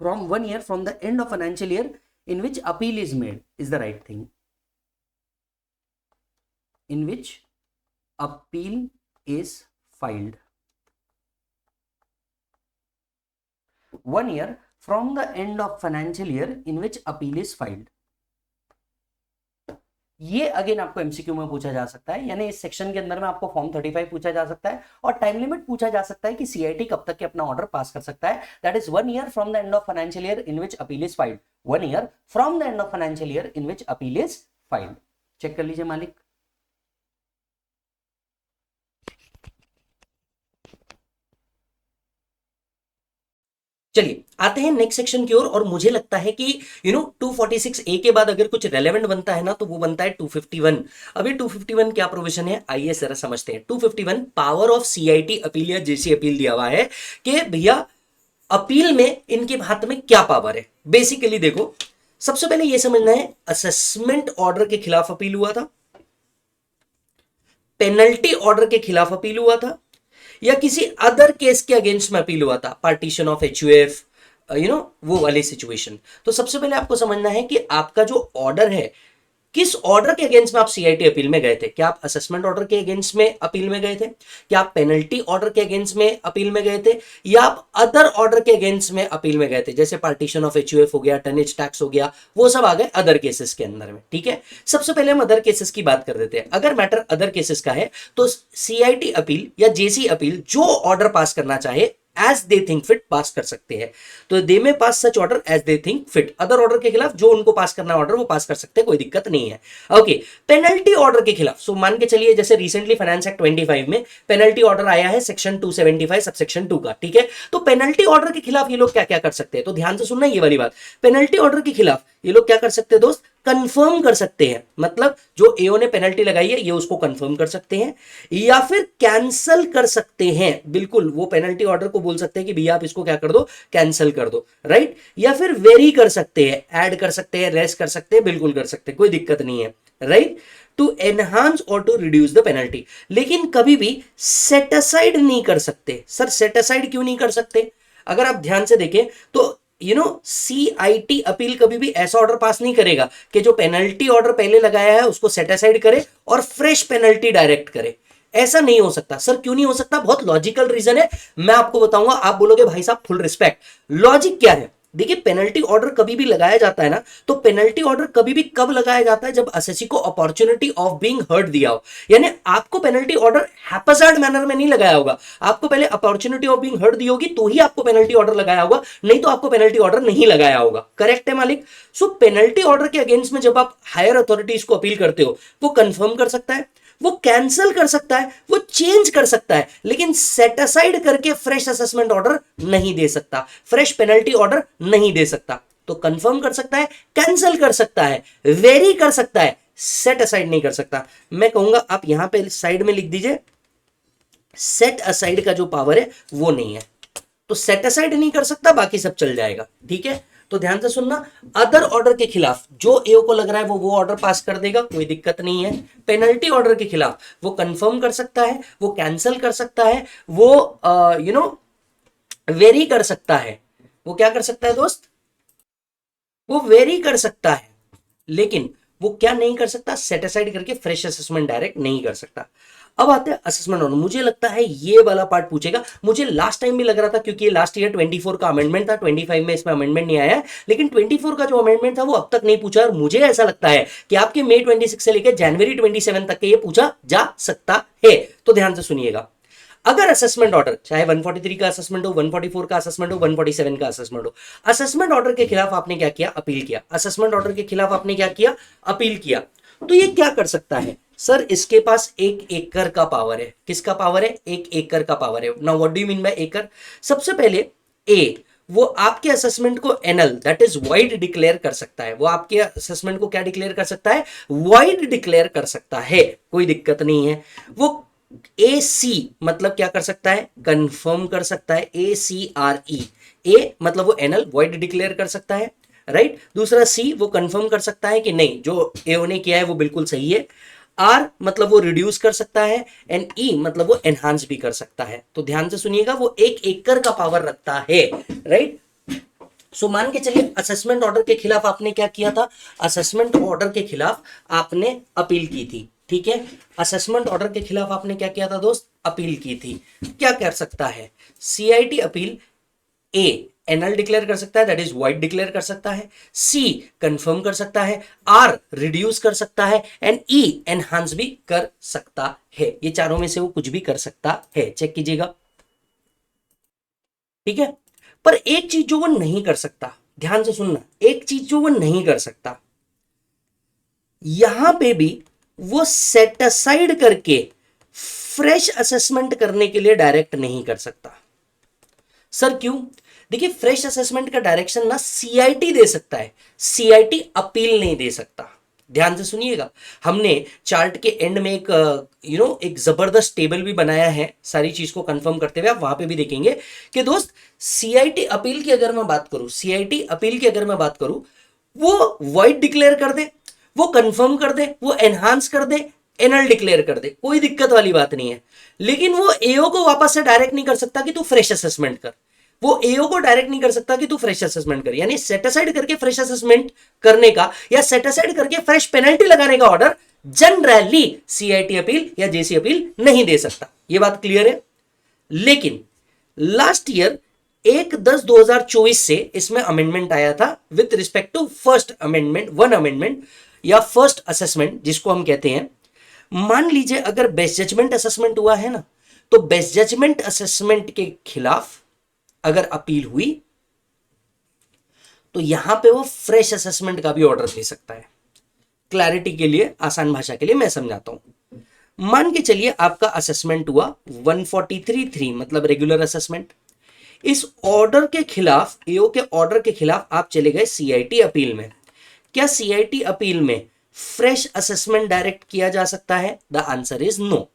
from 1 year from the end of financial year in which appeal is made is the right thing, in which appeal is filed। 1 year from the end of financial year in which appeal is filed। ये अगेन आपको एमसीक्यू में पूछा जा सकता है, यानी इस सेक्शन के अंदर में आपको फॉर्म 35 पूछा जा सकता है और टाइम लिमिट पूछा जा सकता है कि सीआईटी कब तक के अपना ऑर्डर पास कर सकता है। That is 1 year from the end of financial year in which appeal is filed. 1 year from the end of financial year in which appeal is filed. Check कर लीजिए मालिक। चलिए आते हैं नेक्स्ट सेक्शन की ओर, और मुझे लगता है कि 246A के बाद अगर कुछ रेलेवेंट बनता है ना तो वो बनता है 251। अभी 251 क्या प्रोविजन है, आइए जरा समझते हैं। 251 पावर ऑफ सीआईटी अपील या जेसी अपील दिया हुआ है कि भैया अपील में इनके हाथ में क्या पावर है। बेसिकली देखो, सबसे पहले यह समझना है असेसमेंट ऑर्डर के खिलाफ अपील हुआ था, पेनल्टी ऑर्डर के खिलाफ अपील हुआ था, या किसी अदर केस के अगेंस्ट में अपील हुआ था, पार्टीशन ऑफ एचयूएफ, वो वाली सिचुएशन। तो सबसे पहले आपको समझना है कि आपका जो ऑर्डर है, किस ऑर्डर के अगेंस्ट में आप सीआईटी अपील में गए थे। क्या आप असेसमेंट ऑर्डर के अगेंस्ट में अपील में गए थे, क्या आप पेनल्टी ऑर्डर के अगेंस्ट में अपील में गए थे, या आप अदर ऑर्डर के अगेंस्ट में अपील में गए थे, जैसे पार्टीशन ऑफ एचयूएफ हो गया, टनेज टैक्स हो गया, वो सब आ गए अदर केसेस के अंदर में। ठीक है, सबसे पहले हम अदर केसेस की बात कर देते हैं। अगर मैटर अदर केसेस का है तो सीआईटी अपील या जेसी अपील जो ऑर्डर पास करना चाहे as they think fit pass कर सकते हैं। तो they may pass such order as they think fit. Other order के खिलाफ जो उनको पास करना ऑर्डर वो पास कर सकते हैं, कोई दिक्कत नहीं है। ओके, पेनल्टी ऑर्डर के खिलाफ, सो मान के चलिए जैसे रिसेंटली फाइनेंस एक्ट 25 में पेनल्टी ऑर्डर आया है सेक्शन 275 सबसेक्शन 2 का। ठीक है, तो पेनल्टी ऑर्डर के खिलाफ ये लोग क्या क्या कर सकते हैं, तो ध्यान से सुनना ये वाली बात। पेनल्टी ऑर्डर के खिलाफ ये लोग क्या कर सकते हैं दोस्त, कंफर्म कर सकते हैं, मतलब जो एओ ने पेनल्टी लगाई है ये उसको कंफर्म कर सकते हैं, या फिर कैंसल कर सकते हैं। बिल्कुल, वो पेनल्टी ऑर्डर को बोल सकते हैं कि भैया आप इसको क्या कर दो, कैंसल कर दो, राइट। या फिर वेरी कर सकते हैं, ऐड कर सकते हैं, रेस कर सकते हैं, बिल्कुल कर सकते हैं, कोई दिक्कत नहीं है, राइट। टू एनहांस और टू रिड्यूस द पेनल्टी, लेकिन कभी भी सेट असाइड नहीं कर सकते। सर सेट असाइड क्यों नहीं कर सकते? अगर आप ध्यान से देखें तो सीआईटी अपील कभी भी ऐसा ऑर्डर पास नहीं करेगा कि जो पेनल्टी ऑर्डर पहले लगाया है उसको सेट असाइड करे और फ्रेश पेनल्टी डायरेक्ट करे। ऐसा नहीं हो सकता। सर क्यों नहीं हो सकता? बहुत लॉजिकल रीजन है, मैं आपको बताऊंगा। आप बोलोगे भाई साहब फुल रिस्पेक्ट, लॉजिक क्या है? देखिए पेनल्टी ऑर्डर कभी भी लगाया जाता है ना, तो पेनल्टी ऑर्डर कभी भी कब लगाया जाता है, जब असेसी को अपॉर्चुनिटी ऑफ बीइंग हर्ड दिया हो। यानी आपको पेनल्टी ऑर्डर हैप्पजार्ड मैनर में नहीं लगाया होगा, आपको पहले अपॉर्चुनिटी ऑफ बीइंग हर्ड दी होगी तो ही आपको पेनल्टी ऑर्डर लगाया होगा, नहीं तो आपको पेनल्टी ऑर्डर नहीं लगाया होगा। करेक्ट है मालिक? सो पेनल्टी ऑर्डर के अगेंस्ट में जब आप हायर अथॉरिटीज को अपील करते हो, वो कंफर्म कर सकता है, वो कैंसिल कर सकता है, वो चेंज कर सकता है, लेकिन सेट असाइड करके फ्रेश असेसमेंट ऑर्डर नहीं दे सकता, फ्रेश पेनल्टी ऑर्डर नहीं दे सकता। तो कंफर्म कर सकता है, कैंसिल कर सकता है, वेरी कर सकता है, सेट असाइड नहीं कर सकता। मैं कहूंगा आप यहां पे साइड में लिख दीजिए, सेट असाइड का जो पावर है वो नहीं है, तो सेट असाइड नहीं कर सकता, बाकी सब चल जाएगा। ठीक है, तो ध्यान से सुनना, अदर ऑर्डर के खिलाफ जो एओ को लग रहा है वो ऑर्डर पास कर देगा, कोई दिक्कत नहीं है। पेनल्टी ऑर्डर के खिलाफ वो कंफर्म कर सकता है, वो कैंसिल कर सकता है, वो वेरी कर सकता है। वो क्या कर सकता है दोस्त? वो वेरी कर सकता है, लेकिन वो क्या नहीं कर सकता? सेट असाइड करके फ्रेश असेसमेंट डायरेक्ट नहीं कर सकता। अब आते हैं असेसमेंट ऑर्डर। मुझे लगता है ये वाला पार्ट पूछेगा, मुझे लास्ट टाइम भी लग रहा था क्योंकि ये लास्ट ईयर 24 का अमेंडमेंट था, 25 में इसमें अमेंडमेंट नहीं आया है, लेकिन 24 का जो अमेंडमेंट था वो अब तक नहीं पूछा, और मुझे ऐसा लगता है कि आपके मई 26 से लेकर जनवरी 27 तक के ये पूछा जा सकता है। तो ध्यान से सुनिएगा, अगर असेसमेंट ऑर्डर चाहे 143 का असेसमेंट हो, 144 का असेसमेंट हो, 147 का असेसमेंट हो, असेसमेंट ऑर्डर के खिलाफ आपने क्या किया? अपील किया। असेसमेंट ऑर्डर के खिलाफ आपने क्या किया? अपील किया। तो ये क्या कर सकता है सर? इसके पास 1 एकड़ का पावर है। किसका पावर है? 1 एकड़ का पावर है। Now what do you mean by एकड़? सबसे पहले ए, वो आपके असेसमेंट को anal that is wide declare कर सकता है। वो आपके असेसमेंट को क्या डिक्लेयर कर सकता है? वाइड डिक्लेयर कर सकता है, कोई दिक्कत नहीं है। वो AC मतलब क्या कर सकता है? कंफर्म कर सकता है, ACRE। ए मतलब वो एनल वाइड डिक्लेयर कर सकता है, राइट। दूसरा सी, वो कंफर्म कर सकता है कि नहीं जो एओ ने किया है वो बिल्कुल सही है। आर मतलब वो रिड्यूस कर सकता है, एंड ई मतलब वो एनहांस भी कर सकता है। तो ध्यान से सुनिएगा, वो 1 एकड़ का पावर रखता है, राइट। सो मान के चलिए असेसमेंट ऑर्डर के खिलाफ आपने क्या किया था? असेसमेंट ऑर्डर के खिलाफ आपने अपील की थी, ठीक है। असेसमेंट ऑर्डर के खिलाफ आपने क्या किया था दोस्त? अपील की थी। क्या कर सकता है CIT अपील? ए, एनल डिक्लेयर कर सकता है, दैट इज वाइड डिक्लेयर कर सकता है। सी, कंफर्म कर सकता है। आर, रिड्यूस कर सकता है, एंड ई, एनहांस भी कर सकता है। ये चारों में से वो कुछ भी कर सकता है, चेक कीजिएगा, ठीक है। पर एक चीज जो वो नहीं कर सकता, ध्यान से सुनना, एक चीज जो वो नहीं कर सकता, यहां पे भी वो सेट असाइड करके फ्रेश असेसमेंट करने के लिए डायरेक्ट नहीं कर सकता। सर क्यों? देखिए, फ्रेश असेसमेंट का डायरेक्शन ना CIT दे सकता है, CIT अपील नहीं दे सकता। ध्यान से सुनिएगा, हमने चार्ट के एंड में एक एक जबरदस्त टेबल भी बनाया है सारी चीज को कंफर्म करते हुए, आप वहां पे भी देखेंगे कि दोस्त CIT अपील की अगर मैं बात करूं, CIT अपील की अगर मैं बात करूं, वो वाइड डिक्लेयर कर दे, वो कंफर्म कर दे, वो एनहांस कर दे, एनल डिक्लेयर कर दे, कोई दिक्कत वाली बात नहीं है। लेकिन वो एओ को वापस से डायरेक्ट नहीं कर सकता कि तू फ्रेश असेसमेंट कर, वो एओ को डायरेक्ट नहीं कर सकता कि तू फ्रेश असेसमेंट कर। यानी सेट असाइड करके फ्रेश असेसमेंट करने का या सेट असाइड करके फ्रेश पेनल्टी लगाने का ऑर्डर जनरली CIT अपील या JC अपील नहीं दे सकता। ये बात क्लियर है। लेकिन लास्ट ईयर 1/10/2024 से इसमें अमेंडमेंट आया था with respect to first amendment, 1 amendment या फर्स्ट असेसमेंट जिसको हम कहते हैं। मान लीजिए अगर बेस्ट जजमेंट असेसमेंट हुआ है ना, तो बेस्ट जजमेंट असेसमेंट के खिलाफ अगर अपील हुई तो यहां पे वो फ्रेश असेसमेंट का भी ऑर्डर दे सकता है। क्लैरिटी के लिए, आसान भाषा के लिए मैं समझाता हूं। मान के चलिए आपका असेसमेंट हुआ 143.3 मतलब रेगुलर असेसमेंट। इस ऑर्डर के खिलाफ, एओ के ऑर्डर के खिलाफ आप चले गए CIT अपील में। क्या CIT अपील में फ्रेश असेसमेंट डायरेक्ट किया जा सकता है? The answer is no.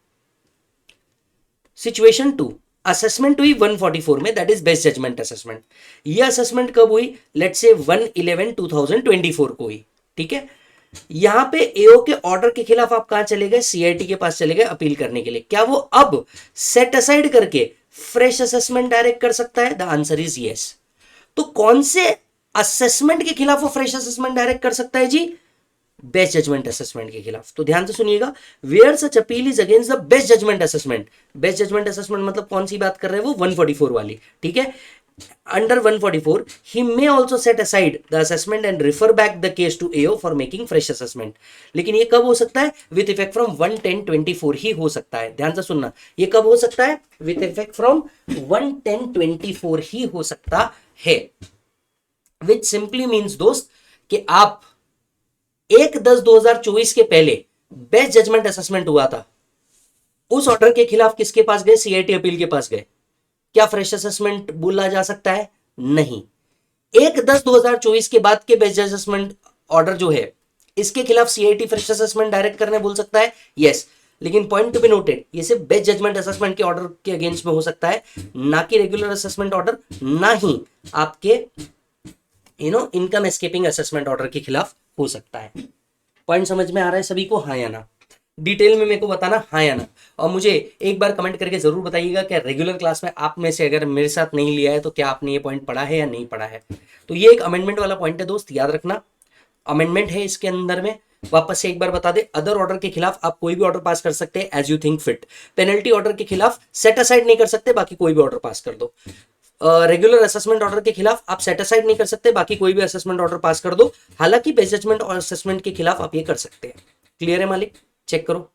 Situation 2, assessment हुई 144 में, that is best judgement assessment. ये असेसमेंट कब हुई? लेट्स से 1/11/2024 को हुई, ठीक है। यहां पे एओ के ऑर्डर के खिलाफ आप कहां चले गए? CIT के पास चले गए अपील करने के लिए। क्या वो अब सेट असाइड करके फ्रेश असेसमेंट डायरेक्ट कर सकता है? The answer is yes. तो कौन से असेसमेंट के खिलाफ वो फ्रेश असेसमेंट डायरेक्ट कर सकता है जी? बेस्ट जजमेंट असेसमेंट के खिलाफ। तो ध्यान से सुनिएगा, where such appeal is against the best judgement assessment. Best judgement assessment मतलब कौन सी बात कर रहे हैं वो? 144 वाली, ठीक है। under 144 he may also set aside the assessment and refer back the case to AO for making fresh assessment. लेकिन ये कब हो सकता है? with effect from 1/10/24 ही हो सकता है. ध्यान से सुनना, ये कब हो सकता है? with effect from 1/10/24 ही हो सकता है. which simply means दोस्त कि आप 1/10/2024 के पहले बेस्ट जजमेंट असेसमेंट हुआ था, उस ऑर्डर के खिलाफ किसके पास गए? सीआईटी अपील के पास गए. क्या फ्रेश असेसमेंट बोला जा सकता है? नहीं. 1/10/2024 के बाद के बेस्ट असेसमेंट ऑर्डर जो है, इसके खिलाफ सीआईटी फ्रेश असेसमेंट डायरेक्ट करने बोल सकता है. यस, लेकिन पॉइंट टू बी नोटेड, ये सिर्फ बेस्ट जजमेंट असेसमेंट के ऑर्डर के अगेंस्ट में हो सकता है, ना कि रेगुलर असेसमेंट ऑर्डर, ना ही आपके इनकम एस्केपिंग असेसमेंट ऑर्डर के खिलाफ हो सकता है. पॉइंट समझ में आ रहा है सभी को? हाँ या ना? डिटेल में मेरे को बताना हाँ या ना. और मुझे एक बार कमेंट करके जरूर बताइएगा कि रेगुलर क्लास में आप में से अगर मेरे साथ नहीं लिया है तो क्या आपने ये पॉइंट पढ़ा है या नहीं पढ़ा है. तो ये एक अमेंडमेंट वाला पॉइंट है दोस्त, याद रखना. अमेंडमेंट है इसके अंदर में. वापस से एक बार बता दे, अदर ऑर्डर के खिलाफ आप कोई भी ऑर्डर पास कर सकते हैं as you think fit. Penalty order के खिलाफ सेट असाइड नहीं कर सकते, बाकी कोई भी ऑर्डर पास कर दो. रेगुलर असेसमेंट ऑर्डर के खिलाफ आप सेट असाइड नहीं कर सकते, बाकी कोई भी असेसमेंट ऑर्डर पास कर दो. हालांकि बेस्ट जजमेंट और असेसमेंट के खिलाफ आप ये कर सकते हैं. क्लियर है मालिक? चेक करो.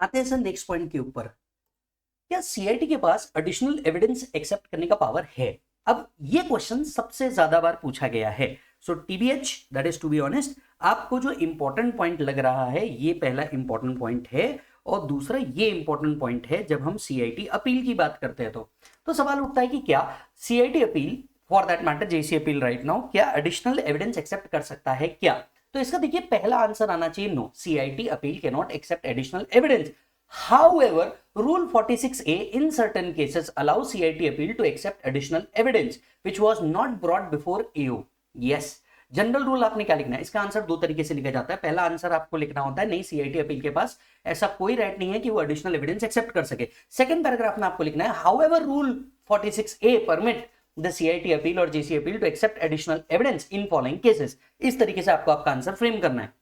आते हैं सर नेक्स्ट पॉइंट के ऊपर. क्या सीआईटी के पास एडिशनल एविडेंस एक्सेप्ट करने का पावर है? अब ये क्वेश्चन सबसे ज्यादा बार पूछा गया है. So TBH, that is to be honest, आपको जो इंपॉर्टेंट पॉइंट लग रहा है ये पहला इंपॉर्टेंट पॉइंट है, और दूसरा ये इंपॉर्टेंट पॉइंट है जब हम सीआईटी अपील की बात करते हैं तो सवाल उठता है कि क्या CIT appeal, for that matter JC appeal right now, क्या एडिशनल एविडेंस एक्सेप्ट कर सकता है क्या? तो इसका देखिए पहला आंसर आना चाहिए no. CIT appeal can not accept additional evidence. However, Rule 46A in certain cases allows CIT appeal to accept additional evidence which was not brought before AO. Yes. General rule आपने क्या लिखना है? इसका आंसर दो तरीके से लिखा जाता है. पहला आंसर आपको लिखना होता है नहीं, सीआईटी अपील के पास ऐसा कोई राइट नहीं है कि वो एडिशनल एविडेंस एक्सेप्ट कर सके. सेकंड पैराग्राफ में आपको लिखना है however rule 46A permit the CIT appeal और JC appeal to accept additional evidence in following cases. इस तरीके से आपको आपका आंसर फ्रेम करना है.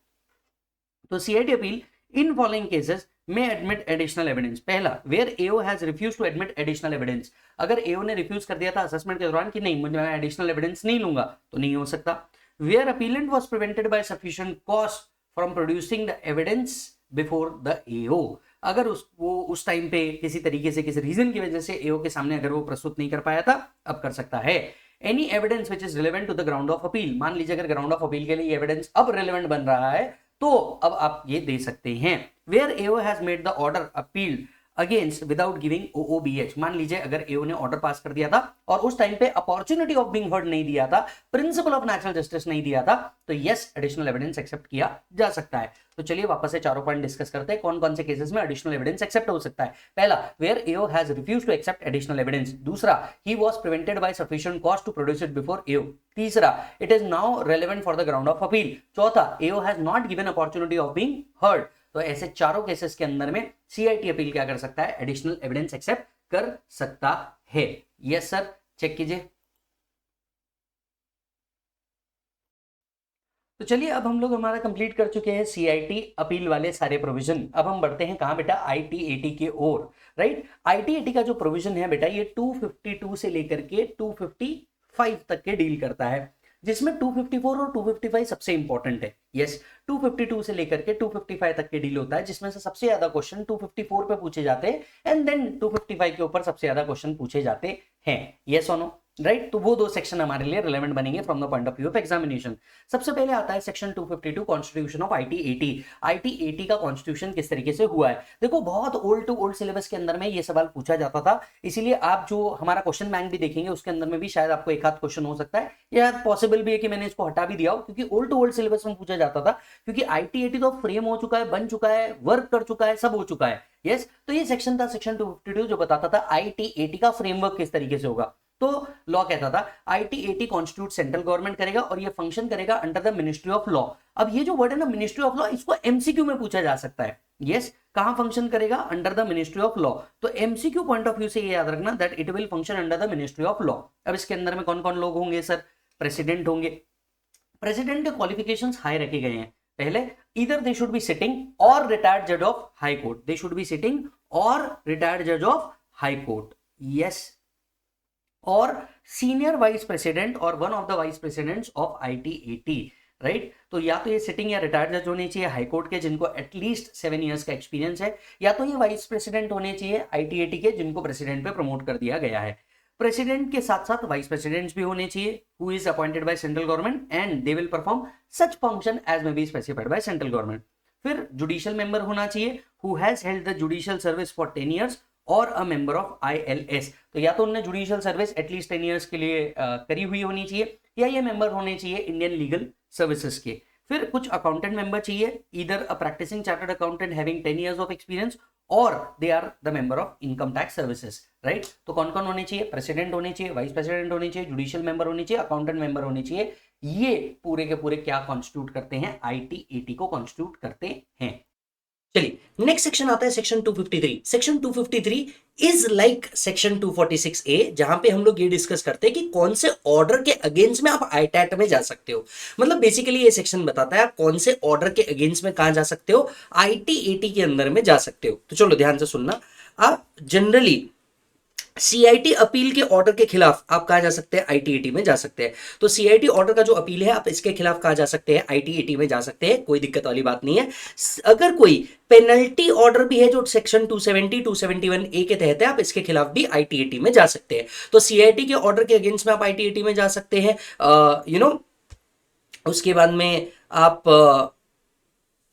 तो सीआईटी अपील इन following cases may admit additional evidence. पहला, where AO has refused to admit additional evidence. अगर AO ने रिफ्यूज कर दिया था असेसमेंट के दौरान कि नहीं मुझे मैं एडिशनल एविडेंस नहीं लूंगा, तो नहीं हो सकता. Where appellant was prevented by sufficient cost from producing the evidence before the AO. अगर वो उस टाइम पे किसी तरीके से किसी रीजन की वजह से AO के सामने अगर वो प्रस्तुत नहीं कर पाया था, अब कर सकता है. Any evidence which is relevant to the ground of appeal. मान लीजिए अगर ग्राउंड ऑफ अपील के लिए एविडेंस अब रिलेवेंट बन रहा है तो अब आप ये दे सकते हैं. Where AO has made the order appeal against without giving OOBH. मान लीजिए अगर AO ने ऑर्डर पास कर दिया था और उस टाइम पे अपॉर्चुनिटी ऑफ बीइंग हर्ड नहीं दिया था, प्रिंसिपल ऑफ नेचुरल जस्टिस नहीं दिया था, तो यस एडिशनल एविडेंस एक्सेप्ट किया जा सकता है. तो चलिए वापस से चारों पॉइंट डिस्कस करते हैं कौन कौन से केसेस में एडिशनल एविडेंस एक्सेप्ट हो सकता है. पहला, where AO has refused to accept additional evidence. दूसरा, he was prevented by sufficient cost to produce it before AO. तीसरा, it is now relevant for the ground of appeal. चौथा, AO has not given opportunity of being heard. तो ऐसे चारों केसेस के अंदर में सीआईटी अपील क्या कर सकता है? एडिशनल एविडेंस एक्सेप्ट कर सकता है. यस सर, चेक कीजिए. तो चलिए अब हम लोग हमारा कंप्लीट कर चुके हैं सीआईटी अपील वाले सारे प्रोविजन. अब हम बढ़ते हैं कहां बेटा? आईटी80 के ओर. राइट, आईटी80 का जो प्रोविजन है बेटा ये 252 से लेकर के 255 तक के डील करता है, जिसमें 254 और 255 सबसे इंपॉर्टेंट है. यस, 252 से लेकर के 255 तक के डील होता है, जिसमें से सबसे ज्यादा क्वेश्चन 254 पे पूछे जाते हैं एंड देन 255 के ऊपर सबसे ज्यादा क्वेश्चन पूछे जाते हैं. यस और नो? राइट, तो वो दो सेक्शन हमारे लिए रिलेवेंट बनेंगे from the point of view of examination. सबसे पहले आता है सेक्शन 252 कॉन्स्टिट्यूशन ऑफ आईटी80. आईटी80 का कॉन्स्टिट्यूशन किस तरीके से हुआ है? देखो बहुत ओल्ड टू ओल्ड सिलेबस के अंदर में ये सवाल पूछा जाता था, इसीलिए आप जो हमारा क्वेश्चन बैंक भी देखेंगे उसके अंदर में भी शायद आपको एक आध क्वेश्चन हो सकता है, या पॉसिबल भी है कि मैंने इसको हटा भी दिया हो, क्योंकि ओल्ड टू ओल्ड सिलेबस में पूछा जाता था. क्योंकि आईटी80 तो फ्रेम हो चुका है, बन चुका है, वर्क कर चुका है, सब हो चुका है. यस, तो ये सेक्शन था सेक्शन 252 जो बताता था आईटी80 का फ्रेमवर्क किस तरीके से होगा. तो लॉ कहता था आईटी80 कॉन्स्टिट्यूट सेंट्रल गवर्नमेंट करेगा और ये फंक्शन करेगा under the ministry of law. अब ये जो वर्ड है ना मिनिस्ट्री ऑफ लॉ, इसको एमसीक्यू में पूछा जा सकता है. यस, कहां फंक्शन करेगा? Under the ministry of law. तो एमसीक्यू पॉइंट ऑफ व्यू से ये याद रखना that it will function under the ministry of law. अब इसके अंदर में कौन कौन लोग होंगे सर? प्रेसिडेंट होंगे. प्रेसिडेंट के क्वालिफिकेशंस हाई रखे गए हैं. पहले, either they should be sitting or retired judge of high court. They should be sitting और रिटायर्ड जज ऑफ हाई कोर्ट, यस, और सीनियर वाइस प्रेसिडेंट और one of the vice presidents of ITAT, right. तो या तो ये सिटिंग या रिटायर्ड जज होने चाहिए हाई कोर्ट के जिनको एटलीस्ट 7 ईयर्स का एक्सपीरियंस है, या तो ये वाइस प्रेसिडेंट होने चाहिए ITAT के जिनको प्रेसिडेंट पे प्रमोट कर दिया गया है। प्रेसिडेंट के साथ साथ वाइस प्रेसिडेंट्स भी होने चाहिए who is appointed by central government and they will perform such function as may be specified by central government. फिर जुडिशियल मेंबर होना चाहिए who has held the judicial service for 10 years और अ मेंबर ऑफ ILS। तो या तो उन्होंने जुडिशियल सर्विस एटलीस्ट 10 ईयर्स के लिए करी हुई होनी चाहिए, या ये मेंबर होने चाहिए इंडियन लीगल सर्विसेज के। फिर कुछ अकाउंटेंट मेंबर चाहिए, either a practicing chartered accountant having 10 years of experience और they are the member of income tax services, right. तो कौन कौन होने चाहिए? प्रेसिडेंट होने चाहिए, वाइस प्रेसिडेंट होने चाहिए, जुडिशियल मेंबर होने चाहिए, अकाउंटेंट मेंबर होने चाहिए। ये पूरे के पूरे क्या कॉन्स्टिट्यूट करते हैं? ITAT को कॉन्स्टिट्यूट करते हैं। चलिए नेक्स्ट सेक्शन आता है section 253। Section 253 is like section 246A, जहां पे हम लोग ये डिस्कस करते हैं कि कौन से ऑर्डर के अगेंस्ट में आप ITAT में जा सकते हो। मतलब बेसिकली ये सेक्शन बताता है आप कौन से ऑर्डर के अगेंस्ट में कहां जा सकते हो, ITAT के अंदर में जा सकते हो। तो चलो ध्यान से सुनना, आप जनरली CIT अपील के ऑर्डर के खिलाफ आप कहा जा सकते हैं? ITAT में जा सकते हैं। तो CIT ऑर्डर का जो अपील है आप इसके खिलाफ कहा जा सकते हैं? ITAT में जा सकते हैं, कोई दिक्कत वाली बात नहीं है। अगर कोई पेनल्टी ऑर्डर भी है जो सेक्शन 270 271A के तहत है, आप इसके खिलाफ भी ITAT में जा सकते हैं। तो CIT के ऑर्डर के अगेंस्ट में आप ITAT में जा सकते हैं। उसके बाद में आप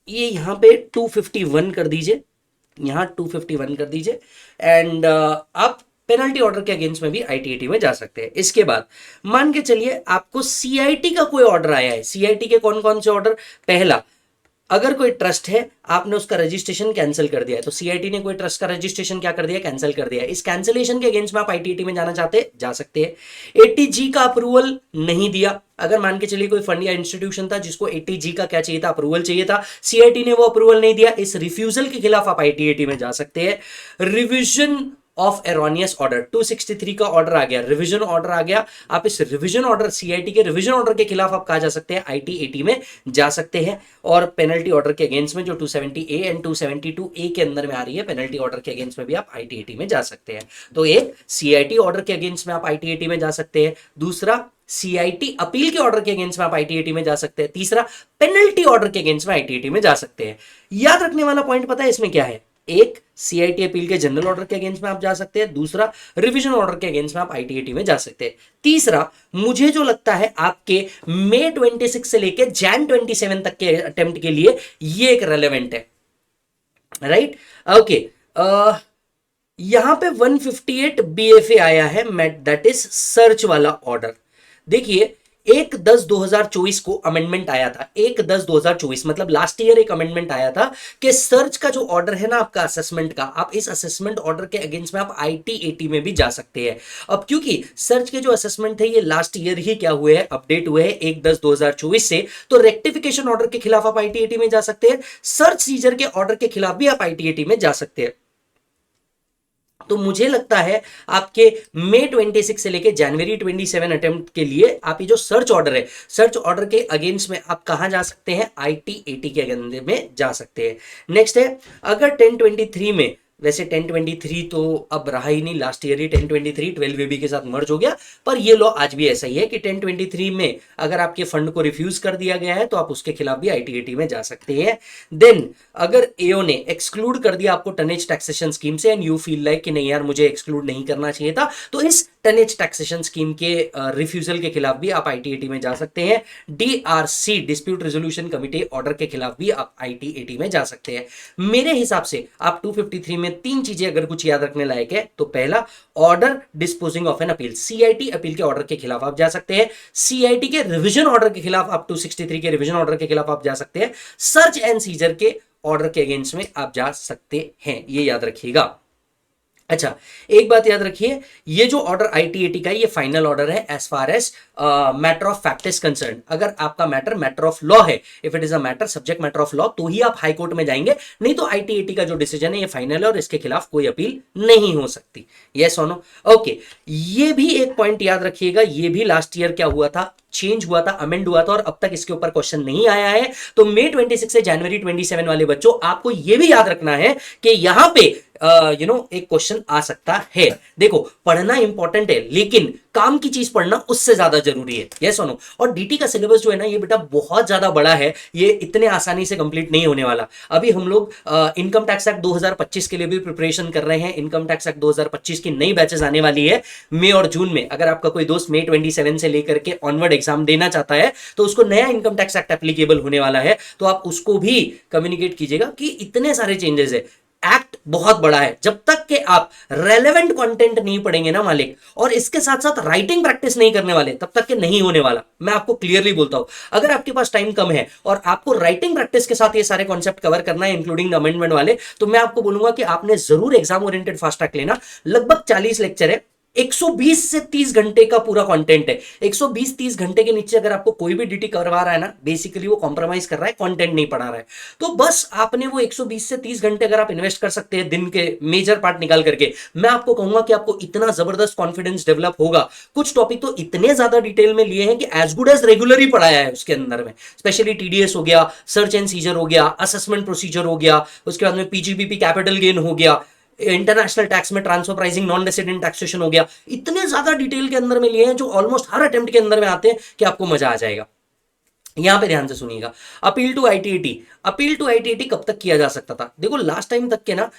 ये यहां पे 251 कर दीजिए, यहां 251 कर दीजिए एंड आप पेनल्टी ऑर्डर के अगेंस्ट में भी ITAT में जा सकते हैं। इसके बाद मान के चलिए आपको CIT का कोई ऑर्डर आया है। CIT के कौन कौन से ऑर्डर? पहला, अगर कोई ट्रस्ट है आपने उसका रजिस्ट्रेशन कैंसिल कर दिया है, तो CIT ने कोई ट्रस्ट का रजिस्ट्रेशन क्या कर दिया? कैंसिल कर दिया है। इस कैंसिलेशन के अगेंस्ट में आप ITAT में जाना चाहते हैं? जा सकते हैं। ATG का अप्रूवल नहीं दिया, अगर मान के चलिए कोई फंड या इंस्टीट्यूशन था जिसको ATG का क्या चाहिए था? अप्रूवल चाहिए था, CIT ने वो अप्रूवल नहीं दिया, इस रिफ्यूजल के खिलाफ आप ITAT में जा सकते हैं। रिविजन ऑफ एरोनियस ऑर्डर 263 का ऑर्डर आ गया, रिवीजन ऑर्डर आ गया, आप इस रिवीजन ऑर्डर CIT के रिवीजन ऑर्डर के खिलाफ आप कहा जा सकते हैं? ITAT में जा सकते हैं। और पेनल्टी ऑर्डर के अगेंस्ट में जो 270A एंड 272A के अंदर में आ रही है, पेनल्टी ऑर्डर के अगेंस्ट में भी आप ITAT में जा सकते हैं। तो एक CIT ऑर्डर के अगेंस्ट में आप ITAT में जा सकते हैं, दूसरा CIT अपील के ऑर्डर के अगेंस्ट में आप ITAT में जा सकते हैं, तीसरा पेनल्टी ऑर्डर के अगेंस्ट में ITAT में जा सकते हैं। याद रखने वाला पॉइंट पता है इसमें क्या है? एक, CIT अपील के जनरल ऑर्डर के अगेंस्ट में आप जा सकते हैं, दूसरा रिवीजन ऑर्डर के अगेंस्ट में आप ITAT में जा सकते हैं, तीसरा मुझे जो लगता है आपके मई 26 से लेकर Jan 27 तक के अटेम्प्ट के लिए ये एक रेलेवेंट है, राइट। ओके, यहां पे 158 BFA आया है, दैट इज सर्च वाला ऑर्डर। देखिए 1/10/2024 को अमेंडमेंट आया था, 1/10/2024 मतलब लास्ट ईयर एक अमेंडमेंट आया था कि सर्च का जो ऑर्डर है ना आपका असेसमेंट का, आप इस असेसमेंट ऑर्डर के अगेंस्ट में आप ITAT में भी जा सकते हैं। अब क्योंकि सर्च के जो असेसमेंट है ये लास्ट ईयर ही क्या हुए हैं, अपडेट हुए हैं 1/10/2024 से, तो रेक्टिफिकेशन ऑर्डर के खिलाफ आप ITAT में जा सकते हैं, सर्च सीजर के ऑर्डर के खिलाफ भी आप ITAT में जा सकते हैं। तो मुझे लगता है आपके मई 26 से लेके जनवरी 27 अटेम्प्ट के लिए आप ये जो सर्च ऑर्डर है, सर्च ऑर्डर के अगेंस्ट में आप कहां जा सकते हैं? ITAT के अगेंस्ट में जा सकते हैं। नेक्स्ट है, अगर 1023 में, वैसे 1023 तो अब रहा ही नहीं, लास्ट ईयर ही 1023 12AB के साथ मर्ज हो गया, पर ये लॉ आज भी ऐसा ही है कि 1023 में अगर आपके फंड को रिफ्यूज कर दिया गया है तो आप उसके खिलाफ भी ITAT में जा सकते हैं। देन अगर AO ने एक्सक्लूड कर दिया आपको टनेज टैक्सेशन स्कीम से एंड यू फील लाइक कि नहीं यार मुझे एक्सक्लूड नहीं करना चाहिए था, तो इस टनेज टैक्सेशन स्कीम के रिफ्यूजल के खिलाफ भी आप ITAT में जा सकते हैं। DRC dispute resolution committee order के खिलाफ भी आप ITAT में जा सकते हैं। मेरे हिसाब से आप 253 में तीन चीजें अगर कुछ याद रखने लायक है तो पहला, order disposing of an appeal, CIT appeal के ऑर्डर के खिलाफ आप जा सकते हैं, CIT के रिवीजन ऑर्डर के खिलाफ आप 263 के रिवीजन ऑर्डर के खिलाफ आप जा सकते हैं, सर्च एंड सीजर के ऑर्डर के अगेंस्ट में आप जा सकते हैं, ये याद रखिएगा। अच्छा, एक बात याद रखिए, ये जो ऑर्डर ITAT का ये फाइनल ऑर्डर है as far as matter of fact is concern. अगर आपका मैटर ऑफ लॉ है, if it is a matter subject matter of law, तो ही आप हाई कोर्ट में जाएंगे, नहीं तो ITAT का जो डिसीजन है ये फाइनल है और इसके खिलाफ कोई अपील नहीं हो सकती। यस और नो? ओके, ये भी एक पॉइंट याद रखिएगा, ये भी लास्ट ईयर क्या हुआ था, चेंज हुआ था, अमेंड हुआ था और अब तक इसके ऊपर क्वेश्चन नहीं आया है। तो मई 26 से जनवरी 27 वाले बच्चों आपको यह भी याद रखना है कि यहां पे एक क्वेश्चन आ सकता है। देखो पढ़ना इंपॉर्टेंट है लेकिन काम की चीज पढ़ना उससे ज्यादा जरूरी है। यस और नो। और डीटी का सिलेबस जो है ना ये बेटा बहुत ज्यादा बड़ा है, ये इतने आसानी से कंप्लीट नहीं होने वाला। अभी हम लोग इनकम टैक्स एक्ट 2025 के लिए भी प्रिपरेशन कर रहे हैं। इनकम टैक्स एक्ट 2025 की नई बैचेस आने वाली है मई और जून में। अगर आपका कोई दोस्त मई 27 से लेकर के ऑनवर्ड एग्जाम देना चाहता है तो उसको नया इनकम टैक्स एक्ट एप्लीकेबल होने वाला है, तो आप उसको भी कम्युनिकेट कीजिएगा कि इतने सारे चेंजेस है, एक्ट बहुत बड़ा है। जब तक कि आप रेलेवेंट कंटेंट नहीं पढ़ेंगे ना मालिक, और इसके साथ साथ राइटिंग प्रैक्टिस नहीं करने वाले, तब तक के नहीं होने वाला। मैं आपको क्लियरली बोलता हूं, अगर आपके पास टाइम कम है और आपको राइटिंग प्रैक्टिस के साथ ये सारे कॉन्सेप्ट कवर करना है इंक्लूडिंग अमेंडमेंट वाले, तो मैं आपको बोलूंगा कि आपने जरूर एग्जाम ओरिएंटेड फास्ट ट्रैक लेना। लगभग 40 लेक्चर है, 120 से 30 घंटे का पूरा कंटेंट है। 120-30 घंटे के नीचे अगर आपको कोई भी डीटी करवा रहा है ना, बेसिकली वो कॉम्प्रोमाइज कर रहा है, कंटेंट नहीं पढ़ा रहा है। तो बस आपने वो 120 से 30 घंटे अगर आप इन्वेस्ट कर सकते हैं दिन के मेजर पार्ट निकाल करके, मैं आपको कहूंगा कि आपको इतना जबरदस्त कॉन्फिडेंस डेवलप होगा। कुछ टॉपिक तो इतने ज्यादा डिटेल में लिए हैं कि एज गुड एज रेगुलर ही पढ़ाया है उसके अंदर में। स्पेशली टीडीएस हो गया, सर्च एंड सीजर हो गया, असेसमेंट प्रोसीजर हो गया, उसके बाद में पीजीबीपी कैपिटल गेन हो गया, इंटरनेशनल टैक्स में transfer pricing, non resident taxation हो गया। इतने ज्यादा डिटेल के अंदर में लिए हैं जो ऑलमोस्ट हर अटेम्प्ट के अंदर में आते हैं कि आपको मजा आ जाएगा। यहां पे ध्यान से सुनिएगा। Appeal to ITAT, appeal to ITAT कब तक किया जा सकता था? देखो लास्ट टाइम तक के ना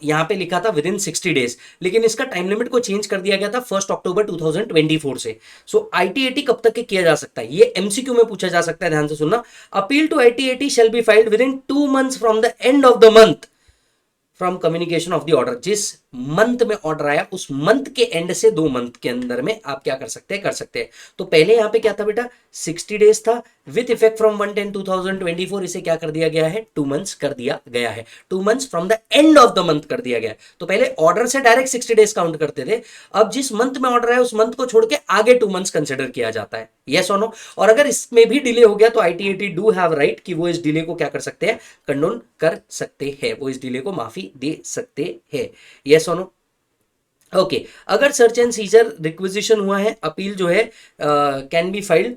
यहां पे लिखा था विद इन 60 डेज, लेकिन इसका टाइम लिमिट को चेंज कर दिया गया था 1 अक्टूबर 2024 से। सो आईटीएटी कब तक के किया जा सकता है, ये एमसीक्यू में पूछा जा सकता है, ध्यान से सुनना। Appeal to ITAT shall be filed within 2 months from the end of the month from communication of the order. जिस मंथ में ऑर्डर आया उस मंथ के एंड से 2 मंथ के अंदर में आप क्या कर सकते हैं, कर सकते हैं। तो पहले यहां पे क्या था बेटा, 60 डेज था विथ इफेक्ट फ्रॉम 1/10/2024। इसे क्या कर दिया गया है, 2 मंथ्स कर दिया गया है। 2 months from the end of the month कर दिया गया है। तो पहले ऑर्डर से डायरेक्ट 60 डेज काउंट करते थे, अब जिस मंथ में ऑर्डर है उस मंथ को छोड़ के आगे 2 मंथ्स कंसिडर किया जाता है। यस और नो। और अगर इसमें भी डिले हो गया तो आईटीएटी डू हैव राइट कि वो इस डिले को क्या कर सकते हैं, कंडोन कर सकते हैं, वो इस डिले को माफी दे सकते हैं। यस और नो। ओके, अगर सर्च एंड सीजर रिक्विजिशन हुआ है, अपील जो है can be filed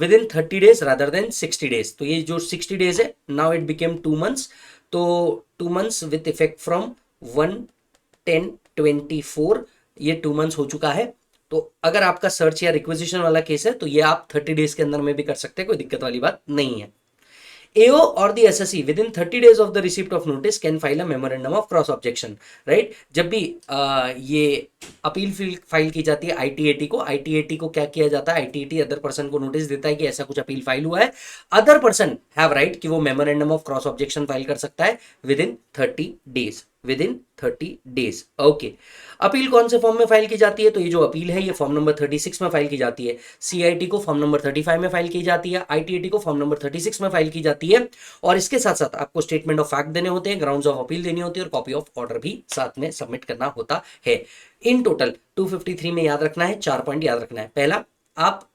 within 30 days rather than 60 days. तो ये जो 60 डेज है नाउ इट बिकेम 2 मंथ्स। तो 2 मंथ्स विथ इफेक्ट फ्रॉम 1/10/24, ये 2 मंथ्स हो चुका है। तो अगर आपका सर्च या रिक्विजिशन वाला केस है तो ये आप 30 डेज के अंदर में भी कर सकते हैं, कोई दिक्कत वाली बात नहीं है। AO or the SSE within 30 days of the receipt of notice can file a memorandum of cross objection, right? जब भी ये अपील फाइल की जाती है आईटीएटी को क्या किया जाता है, आईटीएटी अदर पर्सन को नोटिस देता है कि ऐसा कुछ अपील फाइल हुआ है। अदर पर्सन हैव राइट कि वो memorandum of cross objection file कर सकता है with in 30 days, within 30 days. Okay, appeal कौन से फॉर्म में फाइल की जाती है? तो ये जो अपील है ये फॉर्म नंबर 36 में फाइल की जाती है। सीआईटी को फॉर्म नंबर 35 में फाइल की जाती है, आईटीएटी को फॉर्म नंबर 36 में फाइल की जाती है। और इसके साथ साथ आपको स्टेटमेंट ऑफ फैक्ट देने होते हैं, ग्राउंड्स ऑफ अपील देनी होती है और कॉपी ऑफ ऑर्डर भी साथ में सबमिट करना होता है। इन टोटल 253 में याद रखना है, 4 पॉइंट याद रखना है। पहला, आप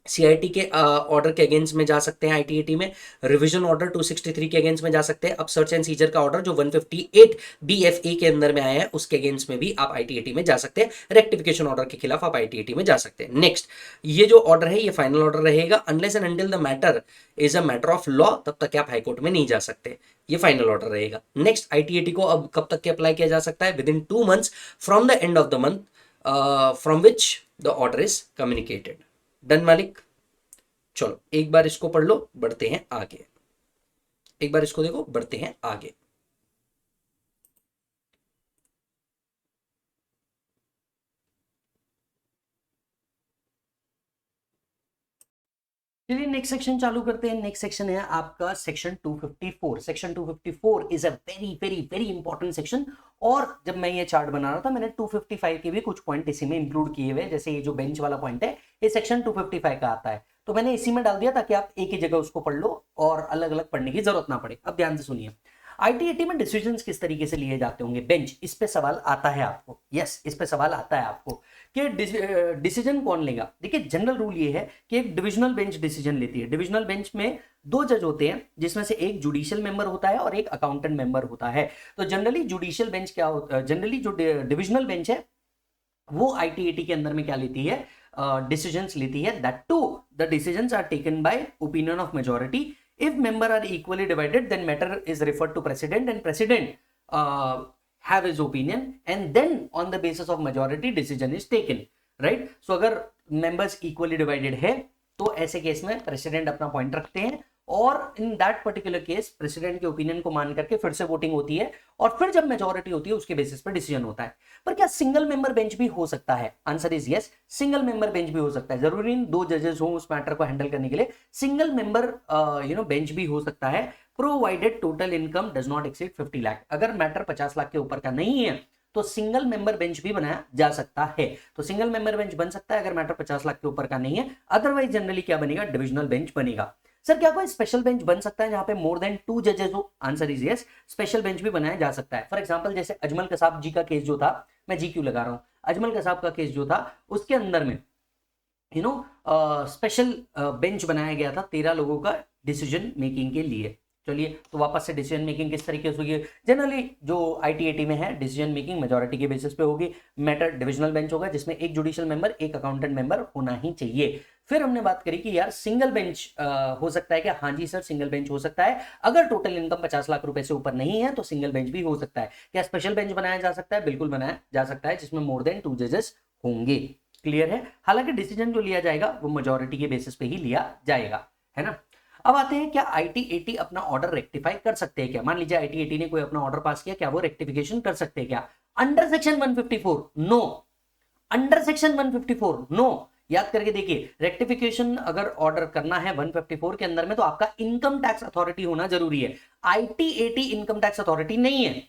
सीआईटी के ऑर्डर के अगेंस्ट में जा सकते हैं आईटीएटी में, रिवीजन ऑर्डर 263 के अगेंस्ट में जा सकते हैं। अब सर्च एंड सीजर का ऑर्डर जो 158 बीएफए के अंदर में आया है उसके अगेंस्ट में भी आप आईटीएटी में जा सकते हैं। रेक्टिफिकेशन ऑर्डर के खिलाफ आप आईटीएटी में जा सकते हैं। नेक्स्ट, ये जो ऑर्डर है ये फाइनल ऑर्डर रहेगा, unless and until the matter is a matter of law, तब तक आप हाईकोर्ट में नहीं जा सकते, ये फाइनल ऑर्डर रहेगा। नेक्स्ट, आईटीएटी को अब कब तक के अप्लाई किया जा सकता है, with in 2 months from the end of the month from which the order is communicated. Done मालिक? चलो एक बार इसको पढ़ लो, बढ़ते हैं आगे। एक बार इसको देखो, बढ़ते हैं आगे। चलिए नेक्स्ट सेक्शन चालू करते हैं। नेक्स्ट सेक्शन है आपका section 254। Section 254 is a very very very important section. और जब मैं ये चार्ट बना रहा था मैंने 255 के भी कुछ पॉइंट इसी में इंक्लूड किए हुए, जैसे ये जो बेंच वाला पॉइंट है ये सेक्शन 255 का आता है, तो मैंने इसी में डाल दिया ताकि आप एक ही जगह उसको पढ़ लो और अलग अलग पढ़ने की जरूरत ना पड़े। अब ध्यान से सुनिए, आईटीएटी में डिसीजंस किस तरीके से लिए जाते होंगे, बेंच, इस पे सवाल आता है आपको। यस, इस पे सवाल आता है आपको कि डिसीजन कौन लेगा। देखिए जनरल रूल ये है कि एक डिविजनल बेंच डिसीजन लेती है। डिविजनल बेंच में 2 जज होते हैं, जिसमें से एक जुडिशियल मेंबर होता है और एक अकाउंटेंट मेंबर होता है। तो जनरली जुडिशियल बेंच क्या होता है, जनरली जो डिविजनल बेंच है वो आईटीएटी के अंदर में क्या लेती है, डिसीजंस लेती है, that to the decisions are taken by opinion of majority. If member are equally divided then matter is referred to president and president have his opinion and then on the basis of majority decision is taken, right? So अगर members equally divided है तो ऐसे केस में प्रेसिडेंट अपना पॉइंट रखते हैं और in that particular case president के ओपिनियन को मान करके फिर से वोटिंग होती है और फिर जब मेजॉरिटी होती है उसके बेसिस पर डिसीजन होता है. पर क्या सिंगल मेंबर बेंच भी हो सकता है? Answer is yes, single member bench भी हो सकता है. जरूरी नहीं 2 जजेस हो उस मैटर को हैंडल करने के लिए. सिंगल मेंबर बेंच भी हो सकता है provided total income does not exceed 50 lakh. अगर मैटर 50 लाख के ऊपर का नहीं है तो सिंगल मेंबर बेंच भी बनाया जा सकता है. तो सिंगल मेंबर बेंच बन सकता है अगर मैटर 50 लाख के ऊपर का नहीं है. अदरवाइज जनरली क्या बनेगा? डिविजनल बेंच बनेगा. सर क्या कोई स्पेशल बेंच बन सकता है जहां पे मोर देन 2 जजेस हो? Answer is yes, special bench भी बनाया जा सकता है. फॉर एग्जांपल जैसे अजमल कसाब जी का केस जो था, मैं जी क्यों लगा रहा हूं, अजमल कसाब का केस जो था उसके अंदर में स्पेशल बेंच बनाया गया था 13 लोगों का डिसीजन मेकिंग के लिए. चलिए तो वापस से डिसीजन मेकिंग किस तरीके से होगी? जनरली जो आईटीएटी में है डिसीजन मेकिंग मेजॉरिटी के बेसिस पे होगी. मैटर डिविजनल बेंच होगा जिसमें एक जुडिशियल मेंबर एक अकाउंटेंट मेंबर होना ही चाहिए. फिर हमने बात करी कि यार सिंगल बेंच हो सकता है क्या? हाँ जी सर, सिंगल बेंच हो सकता है. अगर टोटल इनकम 50 लाख रुपए से ऊपर नहीं है तो सिंगल बेंच भी हो सकता है. क्या स्पेशल बेंच बनाया जा सकता है? बिल्कुल बनाया जा सकता है जिसमें मोर देन 2 जजेस होंगे. क्लियर है? हालांकि डिसीजन जो लिया जाएगा वो मेजॉरिटी के बेसिस पे ही लिया जाएगा, है ना. अब आते हैं, क्या आईटीएटी अपना ऑर्डर रेक्टिफाई कर सकते हैं क्या? मान लीजिए आईटीएटी ने कोई अपना ऑर्डर पास किया, क्या वो रेक्टिफिकेशन कर सकते हैं क्या? Under section 154 no. Under section 154 no. याद करके देखिए, रेक्टिफिकेशन अगर ऑर्डर करना है 154 के अंदर में तो आपका इनकम टैक्स अथॉरिटी होना जरूरी है. आईटीएटी इनकम टैक्स अथॉरिटी नहीं है.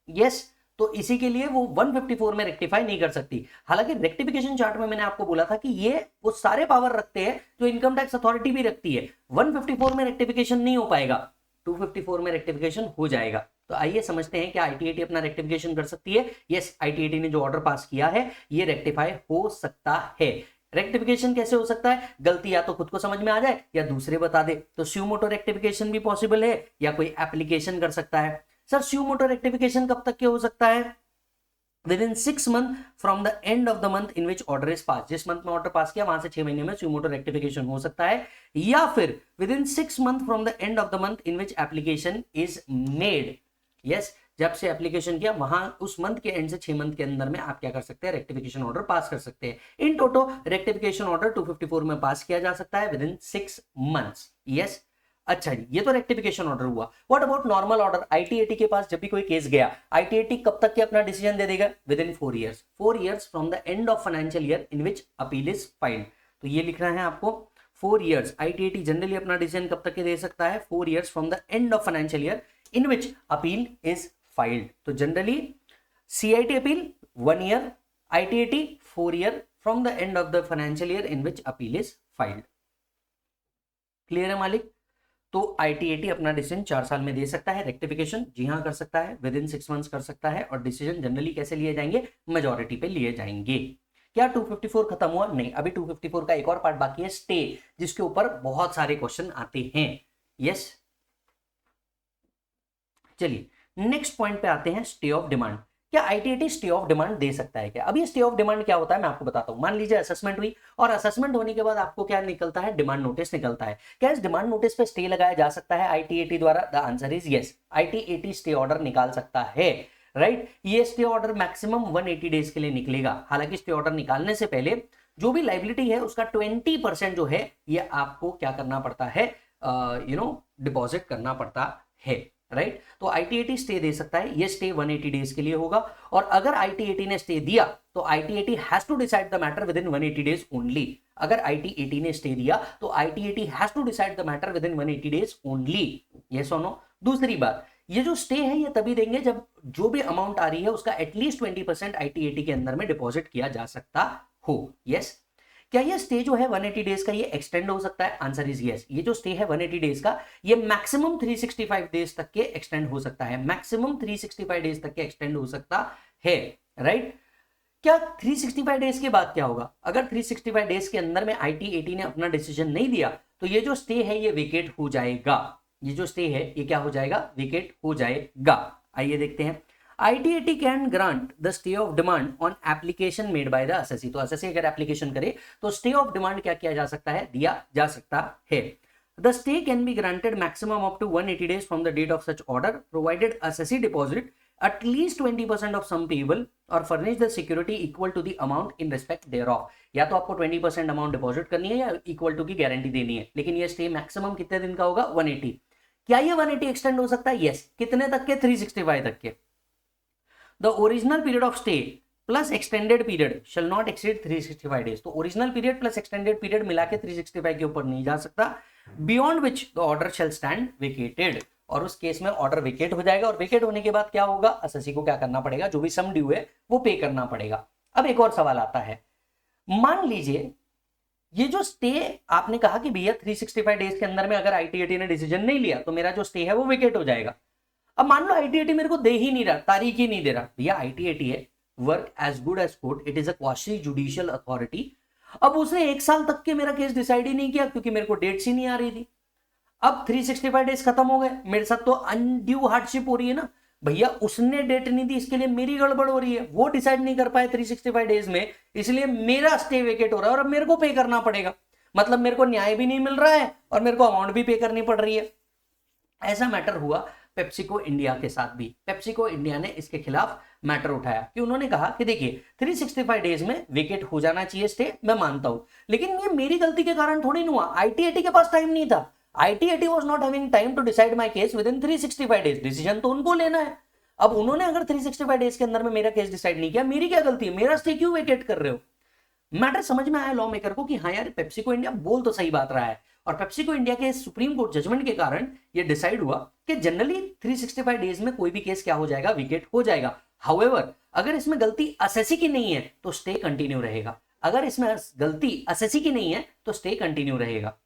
यस, तो इसी के लिए वो 154 में रेक्टिफाई नहीं कर सकती. हालांकि रेक्टिफिकेशन चार्ट में मैंने आपको बोला था कि ये वो सारे पावर रखते हैं जो इनकम टैक्स अथॉरिटी भी रखती है. 154 में रेक्टिफिकेशन नहीं हो पाएगा, 254 में रेक्टिफिकेशन हो जाएगा. तो आइए समझते हैं कि आईटीएटी अपना रेक्टिफिकेशन कर सकती है. यस, आईटीएटी ने जो ऑर्डर पास किया है ये रेक्टिफाई हो सकता है. रेक्टिफिकेशन कैसे हो सकता है? गलती या तो खुद को समझ में आ जाए या दूसरे बता दे. तो स्यूमोटो रेक्टिफिकेशन भी पॉसिबल है या कोई एप्लीकेशन कर सकता है. सर स्यूमोटो रेक्टिफिकेशन कब तक के हो सकता है? With in 6 month from the end of the month in which order is pass. जिस मंथ में ऑर्डर पास किया वहां से 6 महीने में स्यूमोटो रेक्टिफिकेशन हो सकता है. या फिर with in 6 month from the end of the month in which application is made. Yes, जब से एप्लीकेशन किया वहां उस मंथ के एंड से 6 मंथ के अंदर में आप क्या कर सकते हैं? रेक्टिफिकेशन ऑर्डर पास कर सकते हैं. इन टोटो रेक्टिफिकेशन ऑर्डर 254 में पास किया जा सकता है विद इन 6 मंथ्स. यस, अच्छा जी, ये तो रेक्टिफिकेशन ऑर्डर हुआ. What about normal order? ITAT के पास जब भी कोई केस गया, आईटीएटी कब तक के अपना डिसीजन दे देगा? Within 4 years. 4 years from the end of financial year in which appeal is filed. तो ये लिखना है आपको 4 ईयर्स. आईटीएटी जनरली अपना डिसीजन कब तक के दे सकता है? 4 years from the end of financial year in which appeal is filed. तो generally CIT appeal 1 year, ITAT 4 year from the end of the financial year in which appeal is filed. Clear है मालिक? तो आईटीएटी अपना डिसीजन 4 साल में दे सकता है. रेक्टिफिकेशन जी हाँ कर सकता है, विद इन 6 मंथ्स कर सकता है. और डिसीजन जनरली कैसे लिए जाएंगे? मेजॉरिटी पे लिए जाएंगे. क्या 254 खत्म हुआ? नहीं, अभी 254 का एक और पार्ट बाकी है, स्टे, जिसके ऊपर बहुत सारे क्वेश्चन आते हैं. यस, चलिए नेक्स्ट पॉइंट पे आते हैं, स्टे ऑफ डिमांड. क्या आईटीएटी स्टे ऑफ डिमांड दे सकता है क्या? अभी स्टे ऑफ डिमांड क्या होता है मैं आपको बताता हूं. मान लीजिए असेसमेंट हुई और असेसमेंट होने के बाद आपको क्या निकलता है? डिमांड नोटिस निकलता है. क्या इस डिमांड नोटिस पे स्टे लगाया जा सकता है आईटीएटी द्वारा? The answer is yes, ITAT stay order निकाल सकता है. राइट, ये स्टे ऑर्डर मैक्सिमम 180 डेज के लिए निकलेगा. हालांकि स्टे ऑर्डर निकालने से पहले जो भी लाइबिलिटी है उसका 20% जो है ये आपको क्या करना पड़ता है? डिपॉजिट करना पड़ता है. राइट, तो आईटीएटी स्टे दे सकता है. ये स्टे 180 डेज के लिए होगा. और अगर आईटीएटी ने स्टे दिया तो ITAT has to decide the matter within 180 days only. अगर आईटीएटी ने स्टे दिया तो ITAT has to decide the matter within 180 days only. Yes और नो? दूसरी बात, ये जो स्टे है ये तभी देंगे जब जो भी अमाउंट आ रही है उसका एटलीस्ट 20% आईटीएटी के अंदर में डिपॉजिट किया जा सकता हो. यस, क्या ये स्टे जो है 180 डेज का ये एक्सटेंड हो सकता है? Answer is yes. ये जो स्टे है 180 डेज का ये मैक्सिमम 365 डेज तक के एक्सटेंड हो सकता है. मैक्सिमम 365 डेज तक के एक्सटेंड हो सकता है. राइट, क्या 365 डेज के बाद क्या होगा? अगर 365 डेज के अंदर में आईटीएटी ने अपना डिसीजन नहीं दिया तो ये जो स्टे है ये वेकेट हो जाएगा. ये जो स्टे है ये क्या हो जाएगा? वेकेट हो जाएगा. आइए देखते हैं. ITAT can grant the stay of demand on application made by the SSC. तो एसएससी अगर एप्लीकेशन करे तो स्टे ऑफ डिमांड क्या किया जा सकता है, दिया जा सकता है। The stay can be granted maximum up to 180 days from the date of such order provided assessee deposit at least 20% of sum payable or furnish the security equal to the amount in respect thereof। या तो आपको 20% अमाउंट डिपॉजिट करनी है या इक्वल टू की गारंटी देनी है, लेकिन ये स्टे मैक्सिमम कितने दिन का होगा, 180। क्या ये 180 एक्सटेंड हो सकता है? यस। कितने तक के? 365 तक के। The original period of stay plus extended period shall not exceed 365 days. तो original period plus extended period मिला के 365 के ऊपर नहीं जा सकता। Beyond which the order shall stand vacated. और उस केस में ऑर्डर वेकेट हो जाएगा, और वेकेट होने के बाद क्या होगा, एसएससी को क्या करना पड़ेगा, जो भी सम ड्यू है वो पे करना पड़ेगा। अब एक और सवाल आता है, मान लीजिए ये जो स्टे आपने कहा कि भैया 365 डेज के अंदर में अगर आईटीएटी ने डिसीजन नहीं लिया तो मेरा जो स्टे है वो वेकेट हो जाएगा। अब मान लो आईटीएटी मेरे को दे ही नहीं रहा, तारीख ही नहीं दे रहा। भैया आईटीएटी है, work as good as court, it is a quasi judicial authority. अब उसने 1 साल तक के मेरा केस डिसाइड ही नहीं किया क्योंकि मेरे को डेट्स ही नहीं आ रही थी। अब 365 डेज खत्म हो गए, मेरे साथ तो अनड्यू हार्डशिप हो रही है ना। भैया उसने डेट नहीं दी, इसके लिए मेरी गड़बड़ हो रही है, वो डिसाइड नहीं कर पाए 365 डेज में, इसलिए मेरा स्टे वेकेट हो रहा है और अब मेरे को पे करना पड़ेगा। मतलब मेरे को न्याय भी नहीं मिल रहा है और मेरे को अमाउंट भी पे करनी पड़ रही है। ऐसा मैटर हुआ पेप्सिको इंडिया के साथ भी। पेप्सिको इंडिया ने इसके खिलाफ मैटर उठाया कि उन्होंने कहा कि देखिए 365 डेज में विकेट हो जाना चाहिए स्टे, मैं मानता हूं, लेकिन ये मेरी गलती के कारण थोड़ी नहीं हुआ। आईटीएटी के पास टाइम नहीं था। ITAT was not having time to decide my case within 365 days। Decision तो उनको लेना है। अब उन्होंने अगर 365 डेज के अंदर में मेरा केस डिसाइड नहीं किया, मेरी क्या गलती है, मेरा स्टे क्यों वेकेट कर रहे हो। मैटर समझ में आया लॉ मेकर को कि हाँ यार पेप्सिको इंडिया बोल तो सही बात रहा है, और पेप्सिको इंडिया के सुप्रीम कोर्ट जजमेंट के कारण ये डिसाइड हुआ कि जनरली 365 डेज में कोई भी केस क्या हो जाएगा, विकेट हो जाएगा। हाउएवर अगर इसमें गलती एसएससी की नहीं है तो स्टे कंटिन्यू रहेगा। अगर इसमें गलती एसएससी की नहीं है तो स्टे कंटिन्यू रहेगा।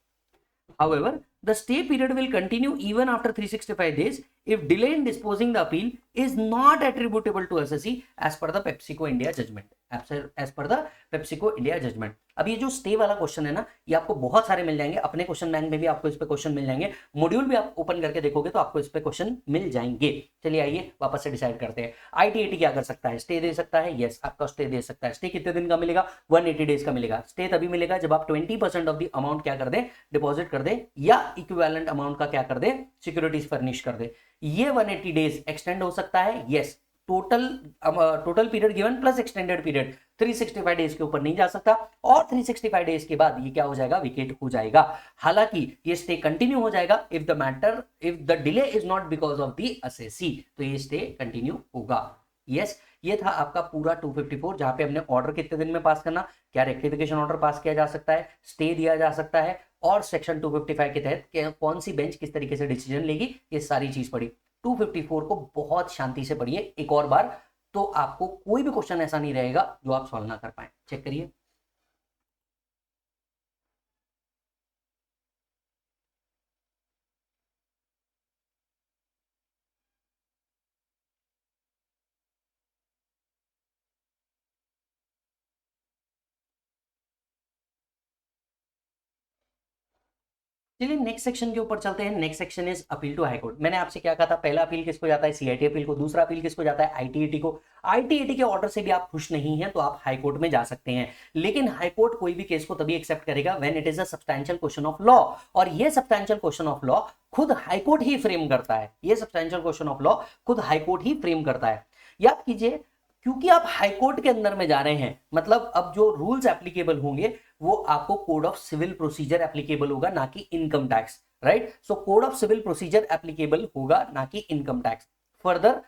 However, the stay period will continue even after 365 days if delay in disposing the appeal is not attributable to SSC as per the PepsiCo India judgment। as per the PepsiCo India judgment। अब ये जो स्टे वाला क्वेश्चन है ना, ये आपको बहुत सारे मिल जाएंगे, अपने क्वेश्चन बैंक में भी आपको इस पे क्वेश्चन मिल जाएंगे, मॉड्यूल भी आप ओपन करके देखोगे तो आपको इस पे क्वेश्चन मिल जाएंगे। चलिए आइए वापस से डिसाइड करते हैं। आईटीएटी क्या कर सकता है, स्टे दे सकता है। यस, आपका स्टे दे सकता है। स्टे कितने दिन का मिलेगा, 180 डेज का मिलेगा। स्टे तभी मिलेगा जब आप 20% ऑफ द अमाउंट क्या कर दें, डिपॉजिट कर दें, या इक्विवेलेंट अमाउंट का क्या कर दें, सिक्योरिटीज फर्निश कर दे। ये 180 डेज एक्सटेंड हो सकता है। Yes, total period given plus extended period 365 days के ऊपर नहीं जा सकता, और 365 डेज के बाद ये क्या हो जाएगा, विकेट हो जाएगा। हालांकि ये स्टे कंटिन्यू हो जाएगा if the delay is not because of the assessee, तो ये स्टे कंटिन्यू होगा। यस, ये था आपका पूरा 254, जहां पे हमने ऑर्डर कितने दिन में पास करना, क्या रेक्टिफिकेशन ऑर्डर पास किया जा सकता है, स्टे दिया जा सकता है, और सेक्शन 255 के तहत कौन सी बेंच किस तरीके से डिसीजन लेगी, ये सारी चीज पढ़ी। 254 को बहुत शांति से पढ़िए एक और बार, तो आपको कोई भी क्वेश्चन ऐसा नहीं रहेगा जो आप सॉल्व ना कर पाए। चेक करिए। चलिए नेक्स्ट सेक्शन के ऊपर चलते हैं। Next section is appeal to high court. मैंने आपसे क्या कहा था, पहला अपील किसको जाता है, सीआईटी अपील को। दूसरा अपील किसको जाता है, आईटीएटी को। आईटीएटी के ऑर्डर से भी आप खुश नहीं हैं तो आप हाईकोर्ट में जा सकते हैं, लेकिन हाईकोर्ट कोई भी केस को तभी एक्सेप्ट करेगा when it is a substantial question of law, और ये सब्सटैंशियल क्वेश्चन ऑफ लॉ खुद हाईकोर्ट ही फ्रेम करता है। ये सब्सटैंशियल क्वेश्चन ऑफ लॉ खुद हाईकोर्ट ही फ्रेम करता है। याद कीजिए, क्योंकि आप हाईकोर्ट के अंदर में जा रहे हैं, मतलब अब जो रूल्स एप्लीकेबल होंगे वो आपको code of civil procedure applicable होगा, ना कि income tax. Right, so code of civil procedure applicable होगा, ना कि इनकम टैक्स। फर्दर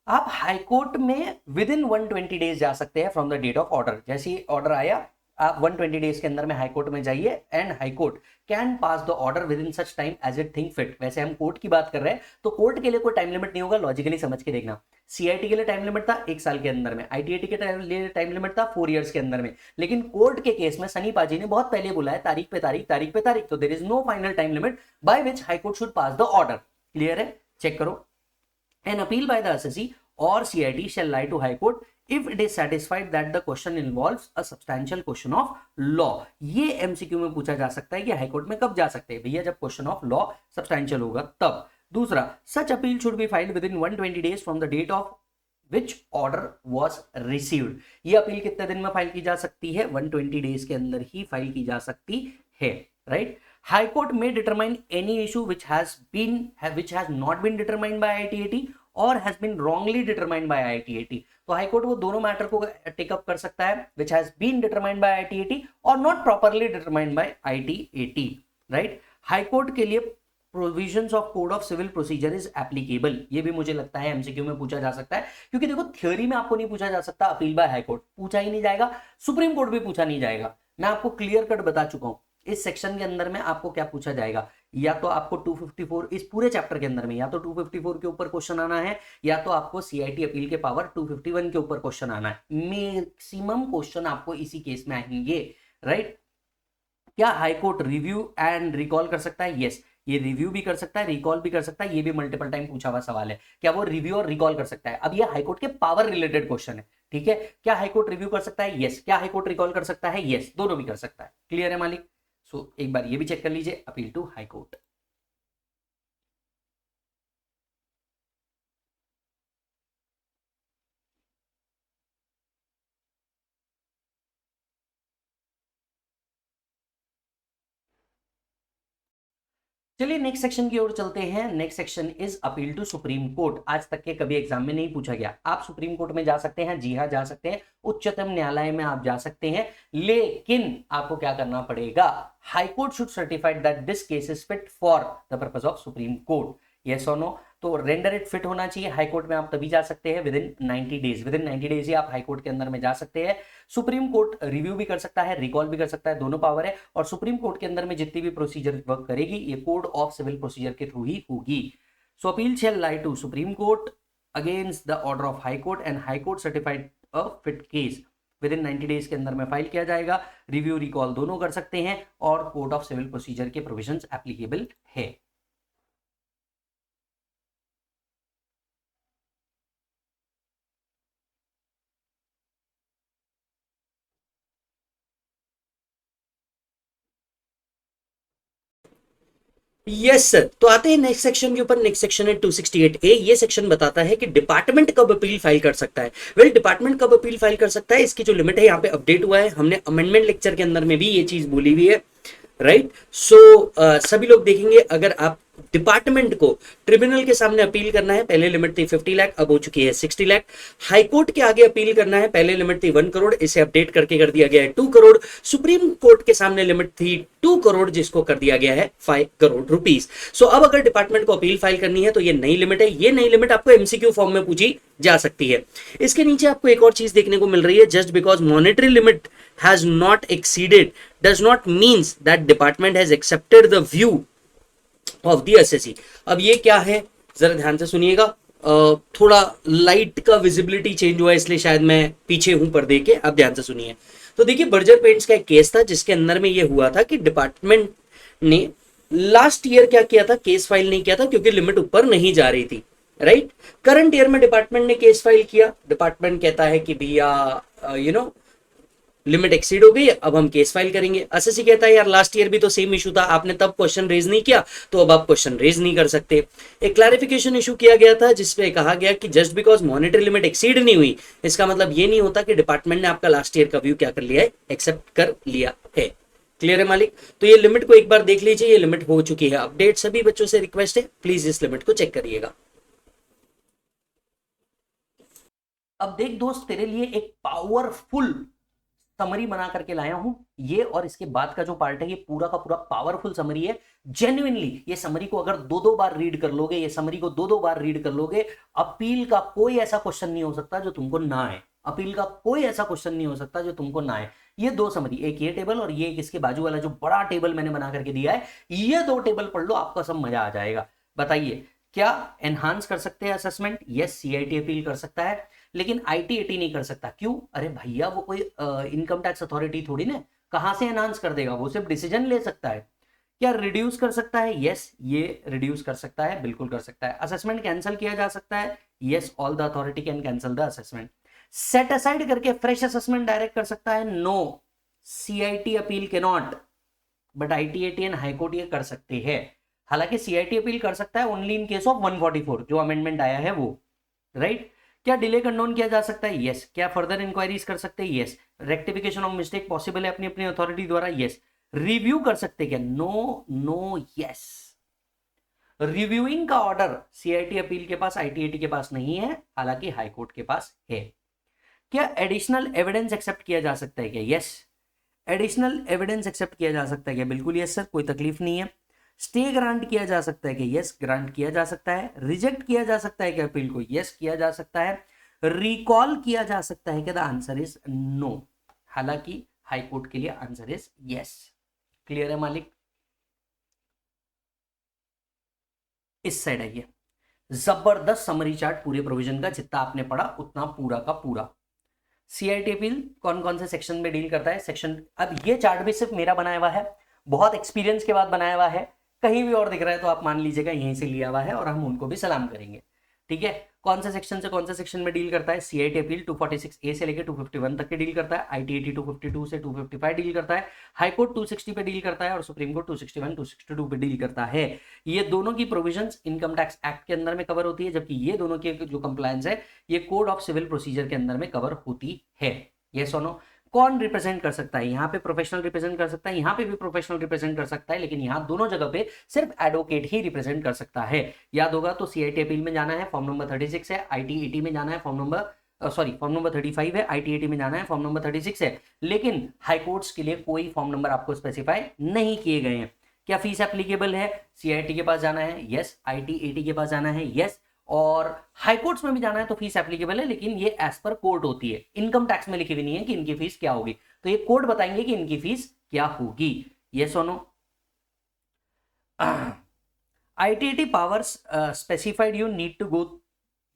आप हाईकोर्ट में विद इन 120 डेज जा सकते हैं from the date of order. जैसे ऑर्डर आया आप 120 डेज के अंदर में हाईकोर्ट में जाइए, and high court can pass the order within such time as it think fit. वैसे हम कोर्ट की बात कर रहे हैं तो कोर्ट के लिए कोई टाइम लिमिट नहीं होगा, लॉजिकली समझ के देखना। सीआईटी के लिए टाइम लिमिट था 1 साल के अंदर में, आईटीएटी के लिए टाइम लिमिट था 4 इयर्स के अंदर में, लेकिन कोर्ट के केस में सनी पाजी ने बहुत पहले बोला है तारीख पे तारीख, तारीख पे तारीख, तो there is no final time limit by which high court should pass the order. Clear है, चेक करो। An appeal by the assessee और CIT shall lie to high court if it is satisfied that the question involves a substantial question of law। ये एमसीक्यू में पूछा जा सकता है कि हाईकोर्ट में कब जा सकते हैं, भैया जब क्वेश्चन ऑफ लॉ सब्सटैंशियल होगा तब। दूसरा, such appeal should be filed within 120 days from the date of which order was received. ये अपील कितने दिन में फाइल की जा सकती है? 120 डेज के अंदर ही फाइल की जा सकती है, राइट। हाई कोर्ट में determine any issue which has not been determined by ITAT और has been wrongly determined by ITAT। तो हाई कोर्ट वो दोनों मैटर को टेकअप कर सकता है, which has been determined by ITAT और not properly determined by ITAT, right. High court के लिए provisions of code of civil procedure is applicable, ये भी मुझे लगता है एमसीक्यू में पूछा जा सकता है, क्योंकि देखो थ्योरी में आपको नहीं पूछा जा सकता, अपील बाय हाई कोर्ट पूछा ही नहीं जाएगा, सुप्रीम कोर्ट भी पूछा नहीं जाएगा। मैं आपको क्लियर कट बता चुका हूं इस सेक्शन के अंदर में आपको क्या पूछा जाएगा, या तो आपको 254 इस पूरे चैप्टर के अंदर में या तो 254 के ऊपर क्वेश्चन आना है, या तो आपको CIT अपील के पावर 251 के ऊपर क्वेश्चन आना है। मैक्सिमम क्वेश्चन आपको इसी केस में आएंगे, राइट। क्या high court review and recall कर सकता है? यस, ये रिव्यू भी कर सकता है, रिकॉल भी कर सकता है, ये भी मल्टीपल टाइम पूछा हुआ सवाल है, क्या वो रिव्यू और रिकॉल कर सकता है? अब ये हाईकोर्ट के पावर रिलेटेड क्वेश्चन है, ठीक है। क्या हाईकोर्ट रिव्यू कर सकता है? यस। क्या हाईकोर्ट रिकॉल कर सकता है? यस, दोनों भी कर सकता है। क्लियर है मालिक? सो एक बार ये भी चेक कर लीजिए, अपील टू हाईकोर्ट। चलिए नेक्स्ट सेक्शन की ओर चलते हैं। Next section is appeal to supreme court. आज तक के कभी एग्जाम में नहीं पूछा गया। आप सुप्रीम कोर्ट में जा सकते हैं, जी हाँ जा सकते हैं, उच्चतम न्यायालय में आप जा सकते हैं, लेकिन आपको क्या करना पड़ेगा? High court should certified that this case is fit for the purpose of supreme court, yes और नो। तो रेंडर इट फिट होना चाहिए। हाई कोर्ट में आप तभी जा सकते हैं within 90 days, within 90 days ही आप हाई कोर्ट के अंदर में जा सकते हैं। सुप्रीम कोर्ट रिव्यू भी कर सकता है, रिकॉल भी कर सकता है, दोनों पावर है। और सुप्रीम कोर्ट के अंदर में जितनी भी प्रोसीजर वर्क करेगी ये कोड ऑफ सिविल प्रोसीजर के थ्रू ही होगी। So appeal shall lie to supreme court against the order of high court and high court certified a fit case within 90 days के अंदर में फाइल किया जाएगा। रिव्यू रिकॉल दोनों कर सकते हैं और कोड ऑफ सिविल प्रोसीजर के प्रोविजंस एप्लीकेबल है। Yes sir. तो आते हैं नेक्स्ट सेक्शन के ऊपर। नेक्स्ट सेक्शन है 268A। ये सेक्शन बताता है कि डिपार्टमेंट कब अपील फाइल कर सकता है। वेल डिपार्टमेंट कब अपील फाइल कर सकता है, इसकी जो लिमिट है यहाँ पे अपडेट हुआ है। हमने अमेंडमेंट लेक्चर के अंदर में भी ये चीज बोली हुई है, राइट। सो सभी लोग देखेंगे, अगर आप डिपार्टमेंट को ट्रिब्यूनल के सामने अपील करना है, पहले लिमिट थी 50 लाख, अब हो चुकी है 60 लाख। हाई कोर्ट के आगे अपील करना है, पहले लिमिट थी 1 करोड़, इसे अपडेट करके कर दिया गया है 2 करोड़। सुप्रीम कोर्ट के सामने लिमिट थी 2 करोड़, जिसको कर दिया गया है 5 करोड़ रुपीस। सो अब अगर डिपार्टमेंट को अपील फाइल करनी है तो ये नई लिमिट है। ये नई लिमिट आपको एमसीक्यू फॉर्म में पूछी जा सकती है। इसके नीचे आपको एक और चीज देखने को मिल रही है, just because monetary limit has not exceeded does not means that department has accepted the view of the SSC. अब ये क्या है जरा ध्यान से सुनिएगा। थोड़ा लाइट का विजिबिलिटी चेंज हुआ है, इसलिए शायद मैं पीछे हूं पर्दे के। अब ध्यान से सुनिए। तो देखिए बर्जर पेंट्स का एक केस था जिसके अंदर में ये हुआ था कि डिपार्टमेंट ने लास्ट ईयर क्या किया था, केस फाइल नहीं किया था क्योंकि लिमिट ऊपर नहीं जा रही थी, राइट। करंट ईयर में डिपार्टमेंट ने केस फाइल किया। डिपार्टमेंट कहता है कि भैया लिमिट एक्सीड हो गई, अब हम केस फाइल करेंगे। एसएससी कहता है यार लास्ट ईयर भी तो सेम इशू था, आपने तब क्वेश्चन रेज नहीं किया तो अब आप क्वेश्चन रेज नहीं कर सकते। एक क्लैरिफिकेशन इशू किया गया था जिसपे कहा गया कि just because monetary limit exceed नहीं हुई इसका मतलब ये नहीं होता कि डिपार्टमेंट ने आपका लास्ट ईयर का व्यू क्या कर लिया है, एक्सेप्ट कर लिया है। क्लियर है मालिक? तो ये लिमिट को एक बार देख लीजिए, ये लिमिट हो चुकी है अपडेट। सभी बच्चों से रिक्वेस्ट है प्लीज इस लिमिट को चेक करिएगा। अब देख दोस्त, तेरे लिए एक पावरफुल समरी बना करके लाया हूं। ये और इसके बाद का जो पार्ट है ये पूरा का पूरा पावरफुल समरी है। जेन्युइनली ये समरी को अगर 2-2 बार रीड कर लोगे, ये समरी को 2-2 बार रीड कर लोगे, अपील का कोई ऐसा क्वेश्चन नहीं हो सकता जो तुमको ना आए। अपील का कोई ऐसा क्वेश्चन नहीं हो सकता जो तुमको ना आए। ये 2 समरी, एक ये टेबल और ये एक इसके बाजू वाला जो बड़ा टेबल मैंने बना करके दिया है, ये 2 टेबल पढ़ लो, आपका सब मजा आ जाएगा। बताइए क्या एनहांस कर सकते हैं असेसमेंट? यस, सीआईटी अपील कर सकता है, लेकिन ITAT नहीं कर सकता। क्यों? अरे भैया वो कोई इनकम टैक्स अथॉरिटी थोड़ी ना, कहां से एनहांस कर देगा, वो सिर्फ डिसीजन ले सकता है। क्या रिड्यूस कर सकता है? यस, ये रिड्यूस कर सकता है, बिल्कुल कर सकता है। असेसमेंट कैंसिल किया जा सकता है? Yes, all the authority can cancel the assessment. Set aside करके फ्रेश असेसमेंट डायरेक्ट कर सकता है? नो, CIT अपील के not, but ITAT and high court ये कर सकते हैं। हालांकि CIT अपील कर सकता है ओनली इन केस ऑफ 144 जो अमेंडमेंट आया है वो, राइट। क्या डिले कंडोन किया जा सकता है? यस। क्या फर्दर इंक्वायरीज कर सकते हैं? Yes. Rectification of mistake possible है अपनी अपनी अथॉरिटी द्वारा? यस। रिव्यू कर सकते क्या? No, no, yes. रिव्यूइंग का ऑर्डर सीआईटी अपील के पास, आईटीएटी के पास नहीं है, हालांकि हाईकोर्ट के पास है। क्या एडिशनल एविडेंस एक्सेप्ट किया जा सकता है क्या? यस। एडिशनल एविडेंस एक्सेप्ट किया जा सकता है क्या? बिल्कुल यस सर, कोई तकलीफ नहीं है। स्टे ग्रांट किया जा सकता है कि? यस, ग्रांट किया जा सकता है। रिजेक्ट किया जा सकता है क्या अपील को? यस, किया जा सकता है। रिकॉल किया जा सकता है क्या? द आंसर इज नो, हालांकि हाईकोर्ट के लिए आंसर इज यस। क्लियर है मालिक? इस साइड आइए। जबरदस्त समरी चार्ट पूरे प्रोविजन का, जितना आपने पढ़ा उतना पूरा का पूरा। सीआईटी अपील कौन कौन से सेक्शन में डील करता है? सेक्शन, अब ये चार्ट भी सिर्फ मेरा बनाया हुआ है, बहुत एक्सपीरियंस के बाद बनाया हुआ है। कहीं भी और दिख रहा है तो आप मान लीजिएगा यहीं से लिया हुआ है, और हम उनको भी सलाम करेंगे। ठीक है, कौन से सेक्शन से कौन से सेक्शन में डील करता है? सीआईटी अपील 246A से लेकर 251 तक के डील करता है। आईटीएटी 252 से 255 डील करता है। हाईकोर्ट 260 पे डील करता है, और सुप्रीम कोर्ट 261 262 पे डील करता है। ये दोनों की प्रोविजंस इनकम टैक्स एक्ट के अंदर में कवर होती है, जबकि ये दोनों की जो कंप्लायंस है ये कोड ऑफ सिविल प्रोसीजर के अंदर में कवर होती है। यस और नो? कौन रिप्रेजेंट कर सकता है? यहाँ पे प्रोफेशनल रिप्रेजेंट कर सकता है, यहाँ पे भी प्रोफेशनल रिप्रेजेंट कर सकता है, लेकिन यहाँ दोनों जगह पे सिर्फ एडवोकेट ही रिप्रेजेंट कर सकता है। याद होगा तो सीआईटी अपील में जाना है, फॉर्म नंबर 36 है। आईटीएटी में जाना है, फॉर्म नंबर 35 है। आईटीएटी में जाना है, फॉर्म नंबर 36 है। लेकिन हाईकोर्ट्स के लिए कोई फॉर्म नंबर आपको स्पेसिफाई नहीं किए गए हैं। क्या फीस एप्लीकेबल है? सीआईटी के पास जाना है, यस। आईटीएटी के पास जाना है, यस। और हाईकोर्ट्स में भी जाना है तो फीस एप्लीकेबल है, लेकिन ये एज पर कोर्ट होती है। इनकम टैक्स में लिखी हुई नहीं है कि इनकी फीस क्या होगी, तो ये कोर्ट बताएंगे कि इनकी फीस क्या होगी। यस और no? ITAT powers specified, you need to go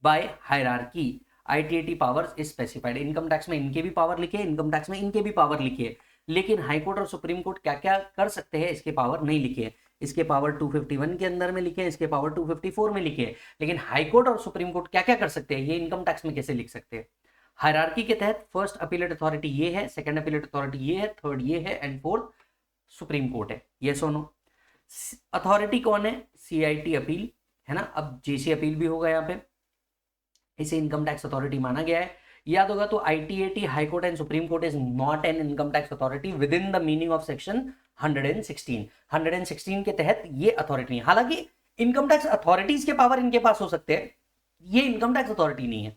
by hierarchy. ITAT powers is specified. Income tax में इनके भी पावर लिखे, इनकम टैक्स में इनके भी पावर लिखे, लेकिन हाईकोर्ट और सुप्रीम कोर्ट क्या क्या कर सकते हैं इसके पावर नहीं लिखे। इसके पावर 251 के अंदर में लिखे हैं, इसके पावर 254 में लिखे हैं, लेकिन हाईकोर्ट और सुप्रीम कोर्ट क्या क्या कर सकते हैं ये इनकम टैक्स में कैसे लिख सकते हैं? हायरार्की के तहत फर्स्ट अपीलेट अथॉरिटी ये है, सेकंड अपीलेट अथॉरिटी ये है, थर्ड ये है, एंड फोर्थ सुप्रीम कोर्ट है। यस और नो? अथॉरिटी कौन है? सीआईटी अपील है ना। अब जेसी अपील भी होगा यहाँ पे, इसे इनकम टैक्स अथॉरिटी माना गया है। याद होगा तो ITAT, high court and supreme court is not an income tax authority with in the meaning of section 116 के तहत ये अथॉरिटी नहीं है। हालांकि इनकम टैक्स अथॉरिटीज के पावर इनके पास हो सकते हैं, ये इनकम टैक्स अथॉरिटी नहीं है।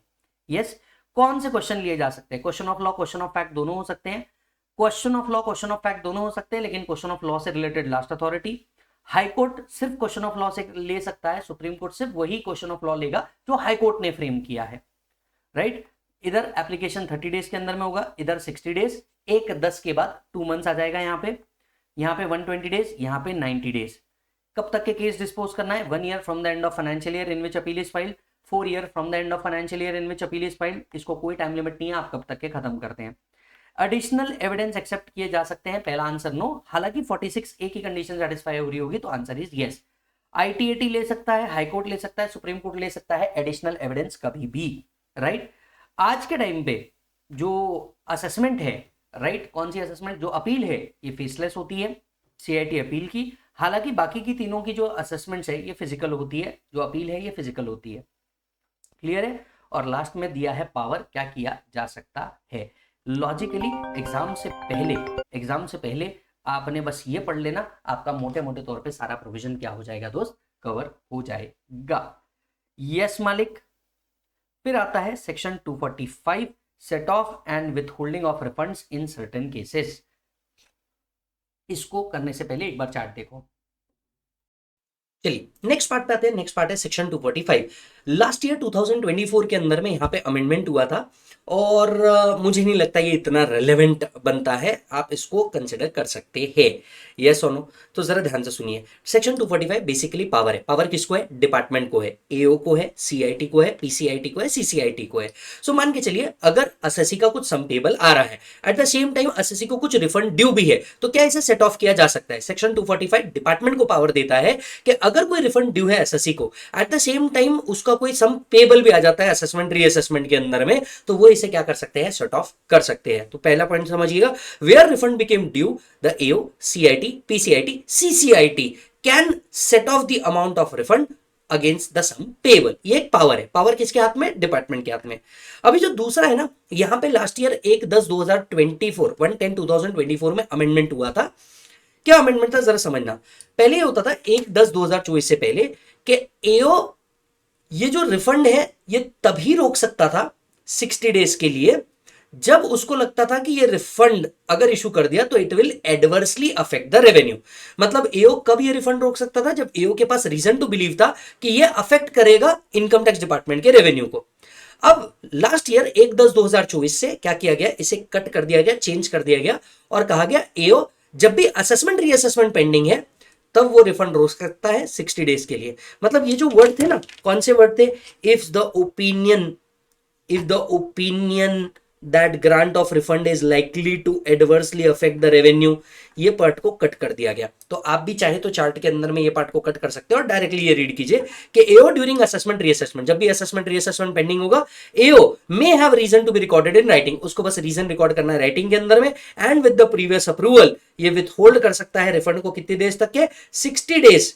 यस। कौन से क्वेश्चन लिए जा सकते हैं? Question of law, question of fact दोनों हो सकते हैं। Question of law, question of fact दोनों हो सकते हैं, लेकिन क्वेश्चन ऑफ लॉ से रिलेटेड लास्ट अथॉरिटी। हाईकोर्ट सिर्फ क्वेश्चन ऑफ लॉ से ले सकता है, सुप्रीम कोर्ट सिर्फ वही क्वेश्चन ऑफ लॉ लेगा जो हाईकोर्ट ने फ्रेम किया है। राइट? इधर एप्लीकेशन 30 डेज के अंदर में होगा, इधर 60 डेज, एक 10 के बाद 2 मंथ्स आ जाएगा यहाँ पे 120 डेज, यहाँ पे 90 डेज। कब तक के केस डिस्पोज करना है? 1 year from the end of financial year in which appeal is filed, 4 year from the end of financial year in which appeal is filed. इसको कोई टाइम लिमिट नहीं है, आप कब तक के खत्म करते हैं। एडिशनल एविडेंस एक्सेप्ट किए जा सकते हैं, पहला आंसर नो, हालांकि 46A की कंडीशन सेटिस्फाई हो रही होगी तो आंसर इज यस। आईटीएटी ले सकता है, हाईकोर्ट ले सकता है, सुप्रीम कोर्ट ले सकता है एडिशनल एविडेंस कभी भी। राइट? आज के टाइम पे जो असेसमेंट है, राइट, कौन सी असेसमेंट, जो अपील है ये फेसलेस होती है सीआईटी अपील की। हालांकि बाकी की तीनों की जो असेसमेंट्स है ये फिजिकल होती है, जो अपील है ये फिजिकल होती है। क्लियर है? और लास्ट में दिया है पावर, क्या किया जा सकता है। लॉजिकली एग्जाम से पहले आपने बस ये पढ़ लेना, आपका मोटे मोटे तौर पे सारा प्रोविजन क्या हो जाएगा दोस्त, कवर हो जाएगा। यस मालिक। फिर आता है section 245, set of and with holding of refunds in certain cases. इसको करने से पहले एक बार चार्ट देखो। चलिए नेक्स्ट पार्ट पे आते हैं। नेक्स्ट पार्ट है सेक्शन 245। लास्ट ईयर 2024 के अंदर में यहाँ पे अमेंडमेंट हुआ था, और मुझे नहीं लगता ये इतना रेलेवेंट बनता है, आप इसको कंसिडर कर सकते हैं। यस और नो? तो जरा ध्यान से सुनिए। सेक्शन 245 बेसिकली पावर है। पावर किसको है? डिपार्टमेंट को है, एओ को है, सीआईटी को है, पीसीआईटी को है, सीसीआईटी को है। सो मान के चलिए अगर एसएससी का कुछ सम पेबल आ रहा है, at the same time SSC को कुछ रिफंड ड्यू भी है, तो क्या इसे सेट ऑफ किया जा सकता है? सेक्शन 245 डिपार्टमेंट को पावर देता है कि अगर कोई रिफंड ड्यू है एसएससी को, एट द सेम टाइम उसका कोई सम पेबल भी आ जाता है असेसमेंट रीअसेसमेंट के अंदर में, तो वो इसे क्या कर सकते हैं? सेट ऑफ कर सकते हैं। तो पहला पॉइंट समझिएगा, where refund became due the AO, CIT, PCIT, CCIT can set off the amount of refund against the sum payable. ये एक पावर है। पावर किसके हाथ में? डिपार्टमेंट के हाथ में। अभी जो दूसरा है ना, यहां पे लास्ट ईयर 1/10/2024 1/10/2024 में अमेंडमेंट हुआ था। क्या अमेंडमेंट था जरा समझना। पहले ये होता था 1/10/2024 से पहले कि एओ ये जो रिफंड है ये तभी रोक सकता था 60 डेज के लिए जब उसको लगता था कि ये रिफंड अगर इशू कर दिया तो it will adversely affect the revenue. मतलब एओ कब ये रिफंड रोक सकता था? जब एओ के पास रीजन टू बिलीव था कि ये अफेक्ट करेगा इनकम टैक्स डिपार्टमेंट के रेवेन्यू को। अब लास्ट ईयर 1/10/2024 से क्या किया गया? इसे कट कर दिया गया, चेंज कर दिया गया और कहा गया एओ जब भी असेसमेंट रीअसेसमेंट पेंडिंग है तब वो रिफंड रोक सकता है 60 डेज के लिए। मतलब ये जो वर्ड थे ना, कौन से वर्ड थे? If the opinion that grant of refund is likely to adversely affect the revenue, ये पार्ट को कट कर दिया गया। तो आप भी चाहे तो चार्ट के अंदर में ये पार्ट को कट कर सकते हो और डायरेक्टली ये रीड कीजिए कि एओ ड्यूरिंग असेसमेंट रीअसेसमेंट, जब भी असेसमेंट रीअसेसमेंट पेंडिंग होगा, AO may have reason to be recorded in writing, उसको बस रीजन रिकॉर्ड करना है राइटिंग के अंदर में, and with the previous approval ये विथ होल्ड कर सकता है रिफंड को कितने डेज तक के? 60 डेज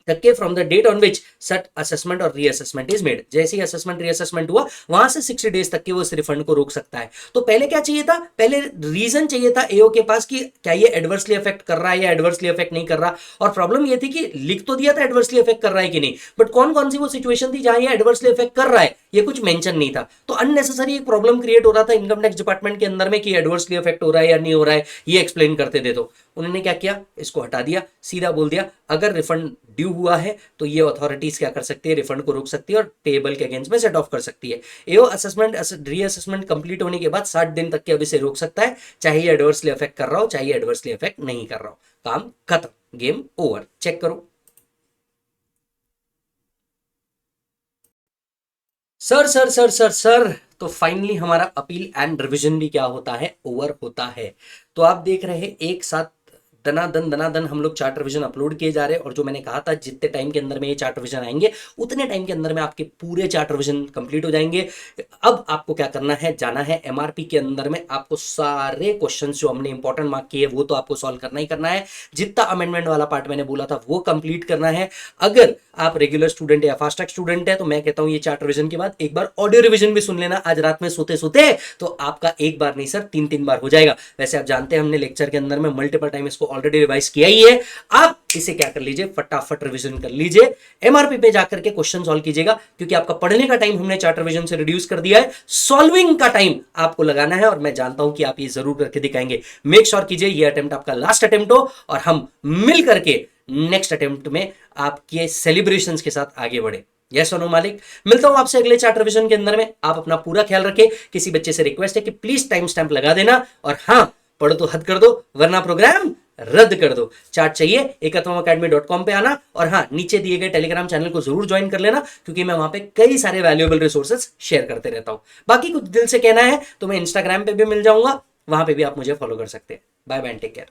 तक के from the date on which such assessment और रीअसेसमेंट इज मेड। जैसे ही असेसमेंट रीअसेसमेंट हुआ वहां से 60 डेज तक के वो इस रिफंड को रोक सकता है। तो पहले क्या चाहिए था? पहले रीजन चाहिए था एओ के पास कि क्या ये एडवर्सली अफेक्ट कर रहा है या एडवर्सली अफेक्ट नहीं कर रहा। और प्रॉब्लम ये थी कि लिख तो दिया था एडवर्सली अफेक्ट कर रहा है कि नहीं, बट कौन कौन सी वो सिचुएशन थी जहां ये एडवर्सली अफेक्ट कर रहा है ये कुछ मेंशन नहीं था। तो अननेसेसरी एक प्रॉब्लम क्रिएट हो रहा था इनकम टैक्स डिपार्टमेंट के अंदर में कि एडवर्सली अफेक्ट हो रहा है या नहीं हो रहा है, ये एक्सप्लेन करते दे दो। उन्होंने क्या किया? इसको हटा दिया, सीधा बोल दिया अगर रिफंड ड्यू हुआ है तो ये अथॉरिटीज क्या कर सकती है? रिफंड को रोक सकती है और पेएबल के अगेंस्ट में सेट ऑफ कर सकती है। एओ असेसमेंट रीअसेसमेंट कंप्लीट होने के बाद 60 दिन तक के अब इसे रोक सकता है, चाहे ये एडवर्सली अफेक्ट कर रहा हो चाहे एडवर्सली अफेक्ट नहीं कर रहा हो। काम खत्म, गेम ओवर। चेक करो। सर तो फाइनली हमारा अपील एंड रिवीजन भी क्या होता है? ओवर होता है। तो आप देख रहे हैं एक साथ दनादन हम लोग चार्ट रिवीजन अपलोड किए जा रहे हैं और जो मैंने कहा था जितने टाइम के अंदर में ये चार्ट रिवीजन आएंगे उतने टाइम के अंदर में आपके पूरे चार्ट रिवीजन कंप्लीट हो जाएंगे। अब आपको क्या करना है? जाना है एमआरपी के अंदर में, आपको सारे क्वेश्चंस जो हमने इंपॉर्टेंट मार्क किए वो तो आपको सॉल्व करना ही करना है। जितना अमेंडमेंट वाला पार्ट मैंने बोला था वो कंप्लीट करना है। अगर आप रेगुलर स्टूडेंट या फास्ट ट्रैक स्टूडेंट है तो मैं कहता हूं ये चार्ट रिवीजन के बाद एक बार ऑडियो रिवीजन भी सुन लेना आज रात में सोते सोते, तो आपका एक बार नहीं सर 3-3 बार हो जाएगा। वैसे आप जानते हैं हमने लेक्चर के अंदर में मल्टीपल टाइम इसको ऑलरेडी रिवाइज किया ही है। आप इसे क्या कर लीजिए? फटाफट रिवीजन कर लीजिए, एमआरपी पे जाकर के क्वेश्चन सॉल्व कीजिएगा, क्योंकि आपका पढ़ने का टाइम हमने चार्ट रिवीजन से रिड्यूस कर दिया है, सॉल्विंग का टाइम आपको लगाना है और मैं जानता हूं कि आप ये जरूर करके दिखाएंगे। मेक श्योर कीजिए ये अटेम्प्ट आपका लास्ट अटेम्प्ट हो और हम मिल करके नेक्स्ट अटेम्प्ट में आपके सेलिब्रेशंस के साथ आगे बढ़े। यस और नो मालिक। मिलता हूं आपसे अगले चार्ट रिवीजन के अंदर में। आप अपना पूरा ख्याल रखें। किसी बच्चे से रिक्वेस्ट है कि प्लीज टाइम स्टैंप लगा देना और हाँ पढ़ो तो हद कर दो वरना प्रोग्राम रद्द कर दो। चार्ट चाहिए ekatmacademy.com पे आना और हाँ नीचे दिए गए टेलीग्राम चैनल को जरूर ज्वाइन कर लेना, क्योंकि मैं वहां पे कई सारे वैल्यूएबल रिसोर्सेज शेयर करते रहता हूं। बाकी कुछ दिल से कहना है तो मैं इंस्टाग्राम पे भी मिल जाऊंगा, वहां पे भी आप मुझे फॉलो कर सकते हैं। Bye bye, take care.